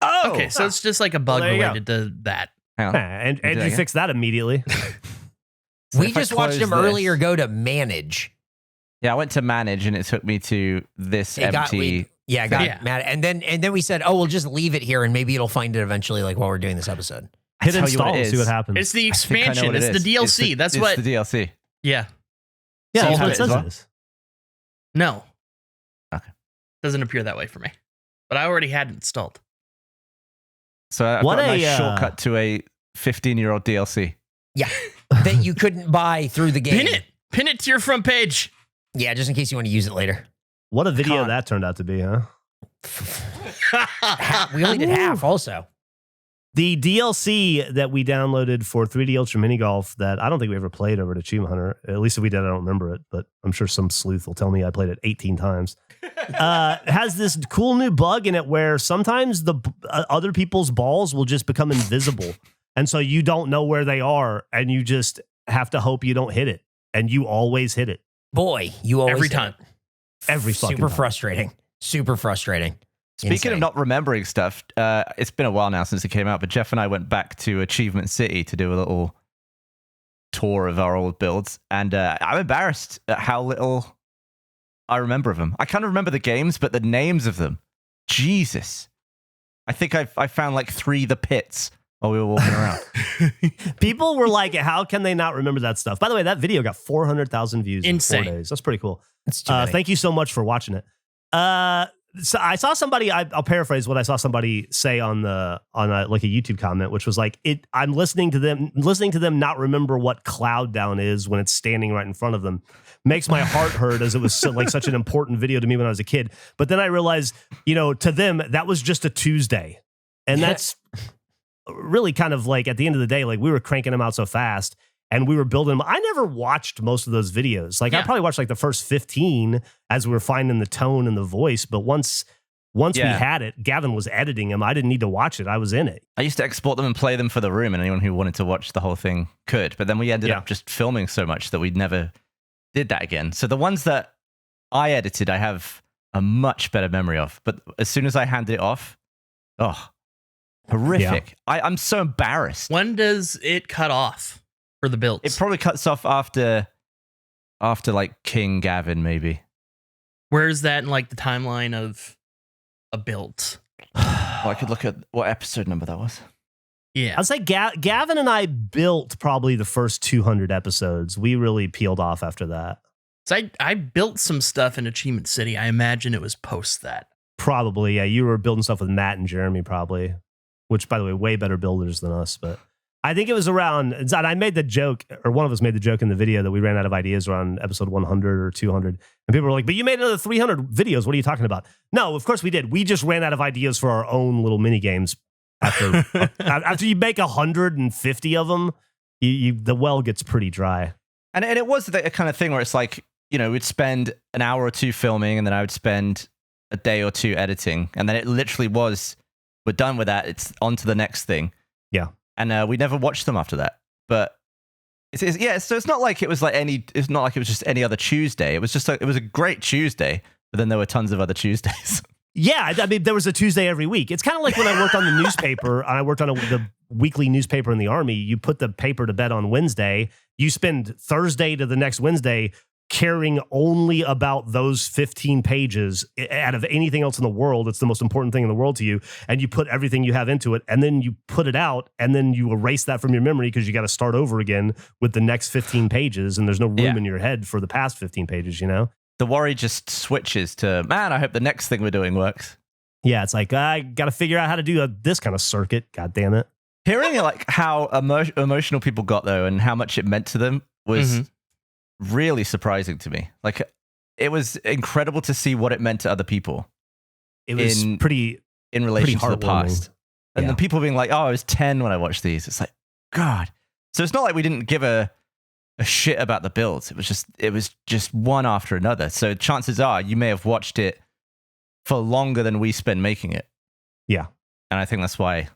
oh, Okay, so it's just like a bug Well, there you go. related to that. hang on. And You do you that fixed that immediately. So We if I just watched close him this- earlier go to manage. Yeah, I went to manage, and it took me to this It got- empty. Yeah, got Yeah. mad. And then we said, oh, we'll just leave it here and maybe it'll find it eventually, like while we're doing this episode. I Hit tell you what install it and see is. what happens. It's the I think I know expansion. what it It's the is. DLC. That's it's what. the DLC. Yeah. yeah, So you that's have what it it as says well? it is. No. Okay. Doesn't appear that way for me. But I already had it installed. So I've What got a nice a, shortcut to a 15-year-old DLC. Yeah, that you couldn't buy through the game. Pin it. Pin it to your front page. Yeah, just in case you want to use it later. What a video Can't. that turned out to be, huh? We only did half also. The DLC that we downloaded for 3D Ultra Mini Golf that I don't think we ever played over at Achievement Hunter. At least if we did, I don't remember it, but I'm sure some sleuth will tell me I played it 18 times. Has this cool new bug in it where sometimes the other people's balls will just become invisible. And so you don't know where they are and you just have to hope you don't hit it. And you always hit it. Boy, you always Every hit time. it. Every fucking Super time. frustrating. Super frustrating. Speaking Insane. of not remembering stuff, it's been a while now since it came out, but Jeff and I went back to Achievement City to do a little tour of our old builds, and I'm embarrassed at how little I remember of them. I kind of remember the games, but the names of them, Jesus. I think I found like 3 The Pits while we were walking around. People were like, how can they not remember that stuff? By the way, that video got 400,000 views Insane. in 4 days. That's pretty cool. It's too many. Thank you so much for watching it. So I saw somebody. I'll paraphrase what I saw somebody say on like a YouTube comment, which was like, I'm listening to them not remember what cloud down is when it's standing right in front of them. Makes my heart hurt as it was like such an important video to me when I was a kid. But then I realized, to them that was just a Tuesday, and that's really kind of like at the end of the day, like we were cranking them out so fast. And we were building them. I never watched most of those videos. Like I Yeah. probably watched like the first 15 as we were finding the tone and the voice. But once we Yeah. had it, Gavin was editing them. I didn't need to watch it. I was in it. I used to export them and play them for the room, and anyone who wanted to watch the whole thing could. But then we ended Yeah. up just filming so much that we never did that again. So the ones that I edited, I have a much better memory of. But as soon as I handed it off, horrific. I'm so embarrassed. When does it cut off for the builds? It probably cuts off after like King Gavin, maybe. Where is that in like the timeline of a build? I could look at what episode number that was. Yeah. I'd say Gavin and I built probably the first 200 episodes. We really peeled off after that. So I built some stuff in Achievement City. I imagine it was post that. Probably, yeah. You were building stuff with Matt and Jeremy probably, which by the way, way better builders than us. But I think it was around, and I made the joke, or one of us made the joke in the video that we ran out of ideas around episode 100 or 200. And people were like, but you made another 300 videos. What are you talking about? No, of course we did. We just ran out of ideas for our own little mini games. After you make 150 of them, the well gets pretty dry. And it was the kind of thing where it's like, we'd spend an hour or two filming, and then I would spend a day or two editing. And then it literally was, we're done with that. It's on to the next thing. Yeah. and we never watched them after that. But so it's not like it was it's not like it was just any other Tuesday. It was just it was a great Tuesday, but then there were tons of other Tuesdays. Yeah, I mean, there was a Tuesday every week. It's kind of like when I worked on the newspaper, and I worked on the weekly newspaper in the Army. You put the paper to bed on Wednesday. You spend Thursday to the next Wednesday caring only about those 15 pages out of anything else in the world. It's the most important thing in the world to you. And you put everything you have into it, and then you put it out, and then you erase that from your memory because you got to start over again with the next 15 pages, and there's no room in your head for the past 15 pages, you know? The worry just switches to, man, I hope the next thing we're doing works. Yeah, it's like, I got to figure out how to do this kind of circuit. God damn it. Hearing like how emotional people got, though, and how much it meant to them was really surprising to me. Like, it was incredible to see what it meant to other people. It was in relation to the past. And Yeah. the people being like, oh, I was 10 when I watched these. It's like, God. So it's not like we didn't give a shit about the builds. It was just one after another. So chances are you may have watched it for longer than we spent making it. Yeah. And I think that's why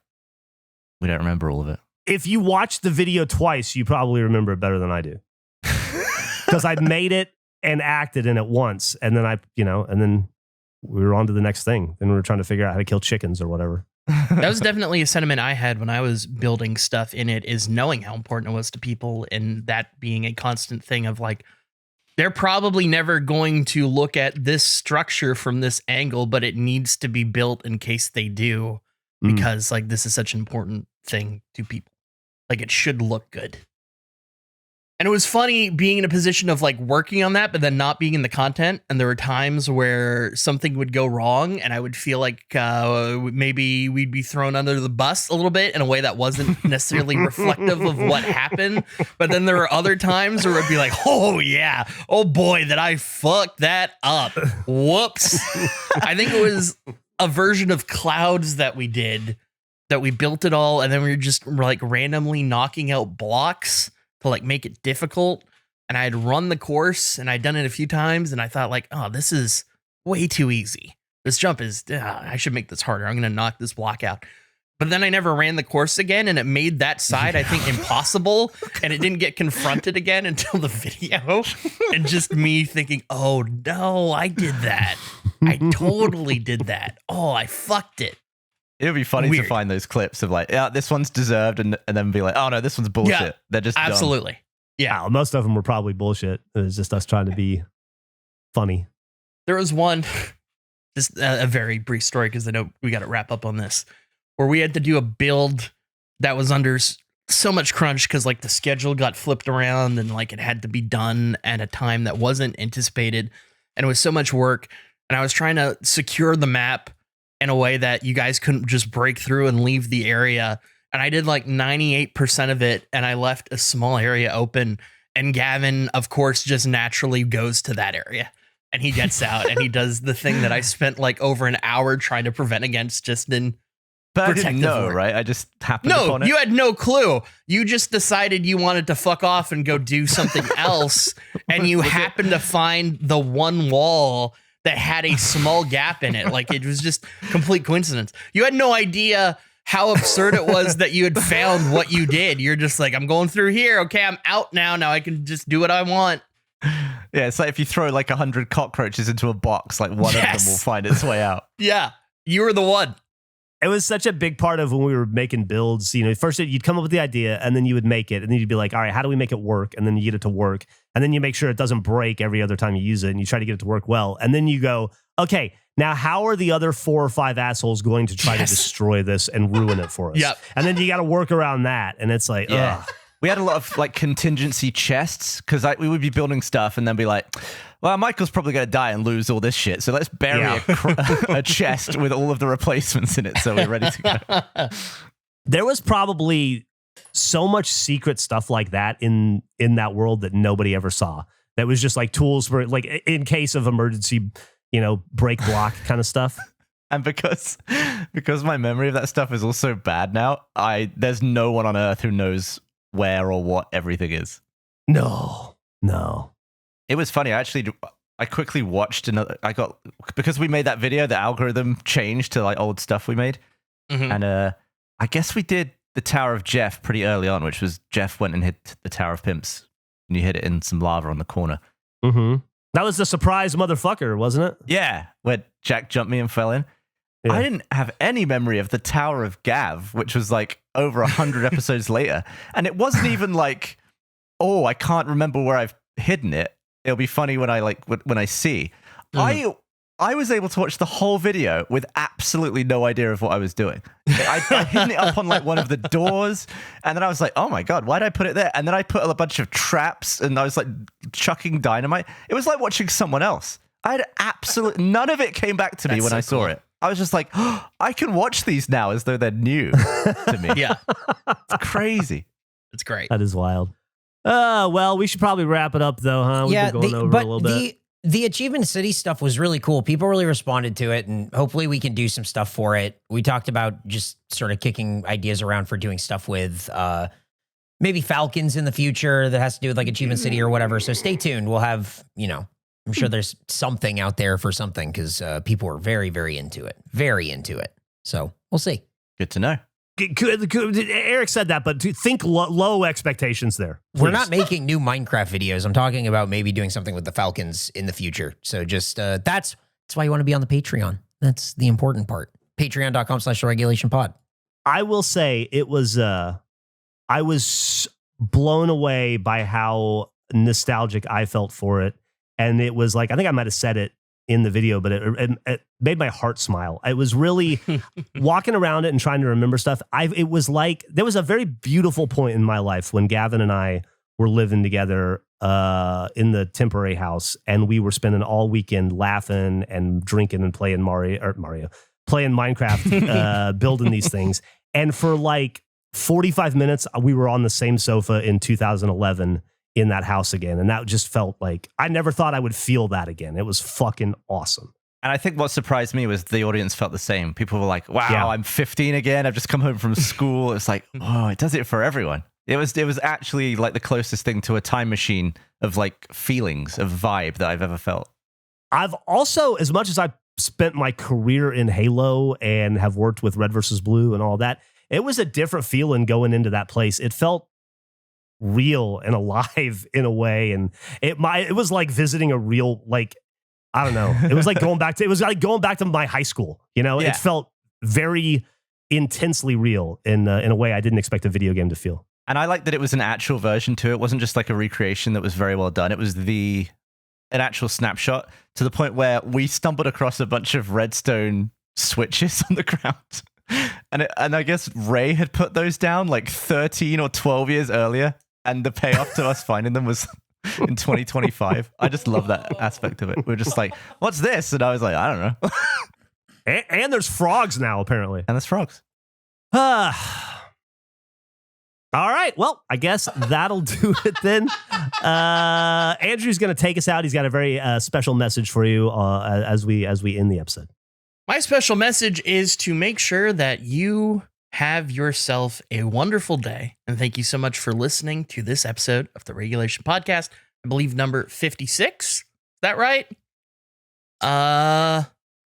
we don't remember all of it. If you watch the video twice, you probably remember it better than I do. Because I made it and acted in it once. And then and then we were on to the next thing. Then we were trying to figure out how to kill chickens or whatever. That was definitely a sentiment I had when I was building stuff in it, is knowing how important it was to people, and that being a constant thing of like, they're probably never going to look at this structure from this angle, but it needs to be built in case they do, because like this is such an important thing to people. Like, it should look good. And it was funny being in a position of like working on that, but then not being in the content. And there were times where something would go wrong, and I would feel like maybe we'd be thrown under the bus a little bit in a way that wasn't necessarily reflective of what happened. But then there were other times where it'd be like, oh yeah, oh boy, that I fucked that up. Whoops. I think it was a version of Clouds that we did, that we built it all, and then we were just like randomly knocking out blocks to like make it difficult. And I had run the course, and I'd done it a few times, and I thought like, oh, this is way too easy. This jump is, I should make this harder. I'm going to knock this block out. But then I never ran the course again, and it made that side, I think, impossible. And it didn't get confronted again until the video. And just me thinking, oh no, I did that. I totally did that. Oh, I fucked it. It would be funny to find those clips of like, yeah, this one's deserved, and then be like, oh no, this one's bullshit. Yeah, they're just absolutely dumb. Yeah. Most of them were probably bullshit. It was just us trying to be funny. There was one, just a very brief story, because I know we got to wrap up on this, where we had to do a build that was under so much crunch because like the schedule got flipped around, and like it had to be done at a time that wasn't anticipated, and it was so much work. And I was trying to secure the map in a way that you guys couldn't just break through and leave the area. And I did like 98% of it, and I left a small area open. And Gavin, of course, just naturally goes to that area, and he gets out and he does the thing that I spent like over an hour trying to prevent against, just in but I didn't know, work. right? I just happened upon it. No, you had no clue. You just decided you wanted to fuck off and go do something else. And you happened to find the one wall that had a small gap in it. Like, it was just complete coincidence. You had no idea how absurd it was that you had found what you did. You're just like, I'm going through here. Okay, I'm out now. Now I can just do what I want. Yeah, it's like if you throw like 100 cockroaches into a box, like one of them will find its way out. Yeah, you were the one. It was such a big part of when we were making builds. You know, first you'd come up with the idea, and then you would make it, and then you'd be like, all right, how do we make it work? And then you get it to work, and then you make sure it doesn't break every other time you use it, and you try to get it to work well. And then you go, okay, now how are the other 4 or 5 assholes going to try to destroy this and ruin it for us? Yep. And then you got to work around that, and it's like, ugh. We had a lot of like contingency chests, because we would be building stuff and then be like, well, Michael's probably going to die and lose all this shit, so let's bury a chest with all of the replacements in it, so we're ready to go. There was probably so much secret stuff like that in that world that nobody ever saw. That was just like tools for like in case of emergency, break block kind of stuff. And because my memory of that stuff is also bad now, there's no one on earth who knows where or what everything is. No. It was funny. I quickly watched because we made that video, the algorithm changed to like old stuff we made. Mm-hmm. And I guess we did the Tower of Jeff pretty early on, which was Jeff went and hit the Tower of Pimps, and you hit it in some lava on the corner. Mm-hmm. That was the surprise motherfucker, wasn't it? Yeah, where Jack jumped me and fell in. Yeah. I didn't have any memory of the Tower of Gav, which was like over 100 episodes later. And it wasn't even like, oh, I can't remember where I've hidden it. It'll be funny when I see. I was able to watch the whole video with absolutely no idea of what I was doing. I hidden it up on like one of the doors, and then I was like, oh my God, why did I put it there? And then I put a bunch of traps, and I was like chucking dynamite. It was like watching someone else. I had absolutely none of it came back to me when I saw it. I was just like, oh, I can watch these now as though they're new to me. Yeah. It's crazy. It's great. That is wild. Well, we should probably wrap it up though, huh? We've been going over a little bit. The Achievement City stuff was really cool. People really responded to it, and hopefully we can do some stuff for it. We talked about just sort of kicking ideas around for doing stuff with maybe Falcons in the future that has to do with like Achievement City or whatever. So stay tuned. We'll have, I'm sure there's something out there for something because people are very, very into it. Very into it. So we'll see. Good to know. Eric said that, but think low expectations there. Please. We're not making new Minecraft videos. I'm talking about maybe doing something with the Falcons in the future. So just that's why you want to be on the Patreon. That's the important part. Patreon.com/regulationpod. I will say it was. I was blown away by how nostalgic I felt for it, and it was like I think I might have said it in the video, but it made my heart smile. I was really walking around it and trying to remember stuff. It was like there was a very beautiful point in my life when Gavin and I were living together in the temporary house, and we were spending all weekend laughing and drinking and playing playing Minecraft, building these things. And for like 45 minutes, we were on the same sofa in 2011 in that house again. And that just felt like, I never thought I would feel that again. It was fucking awesome. And I think what surprised me was the audience felt the same. People were like, wow, Yeah. I'm 15 again. I've just come home from school. It's like, oh, it does it for everyone. It was actually like the closest thing to a time machine of like feelings, of vibe that I've ever felt. I've also, as much as I spent my career in Halo and have worked with Red versus Blue and all that, it was a different feeling going into that place. It felt real and alive in a way, and it was like visiting a real, like, I don't know. It was like going back to my high school. Yeah. It felt very intensely real in a way I didn't expect a video game to feel. And I like that it was an actual version too. It wasn't just like a recreation that was very well done. It was an actual snapshot to the point where we stumbled across a bunch of redstone switches on the ground. And I guess Ray had put those down like 13 or 12 years earlier. And the payoff to us finding them was in 2025. I just love that aspect of it. We're just like, what's this? And I was like, I don't know. And there's frogs now, apparently. And there's frogs. All right. Well, I guess that'll do it then. Andrew's going to take us out. He's got a very special message for you as we end the episode. My special message is to make sure that you have yourself a wonderful day. And thank you so much for listening to this episode of the Regulation Podcast. I believe number 56. Is that right?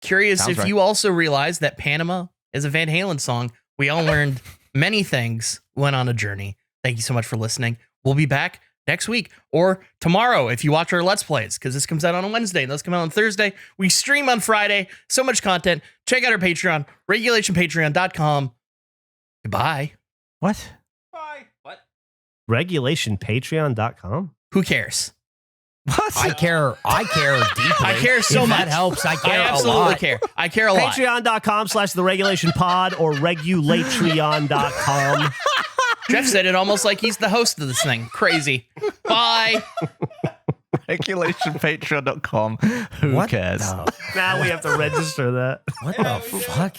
Curious Sounds if right. you also realize that Panama is a Van Halen song. We all learned many things, went on a journey. Thank you so much for listening. We'll be back next week or tomorrow if you watch our Let's Plays, because this comes out on a Wednesday and those come out on Thursday. We stream on Friday. So much content. Check out our Patreon, regulationpatreon.com. Goodbye. What? Bye. What? Regulationpatreon.com. Who cares? What? I care deeply. I care so If much. That helps. I care I a absolutely lot. care. I care a lot. Patreon.com/theregulationpod or regulatreon.com. Jeff said it almost like he's the host of this thing. Crazy. Bye. Regulationpatreon.com. Who What cares? the- Now we have to register that. What the fuck?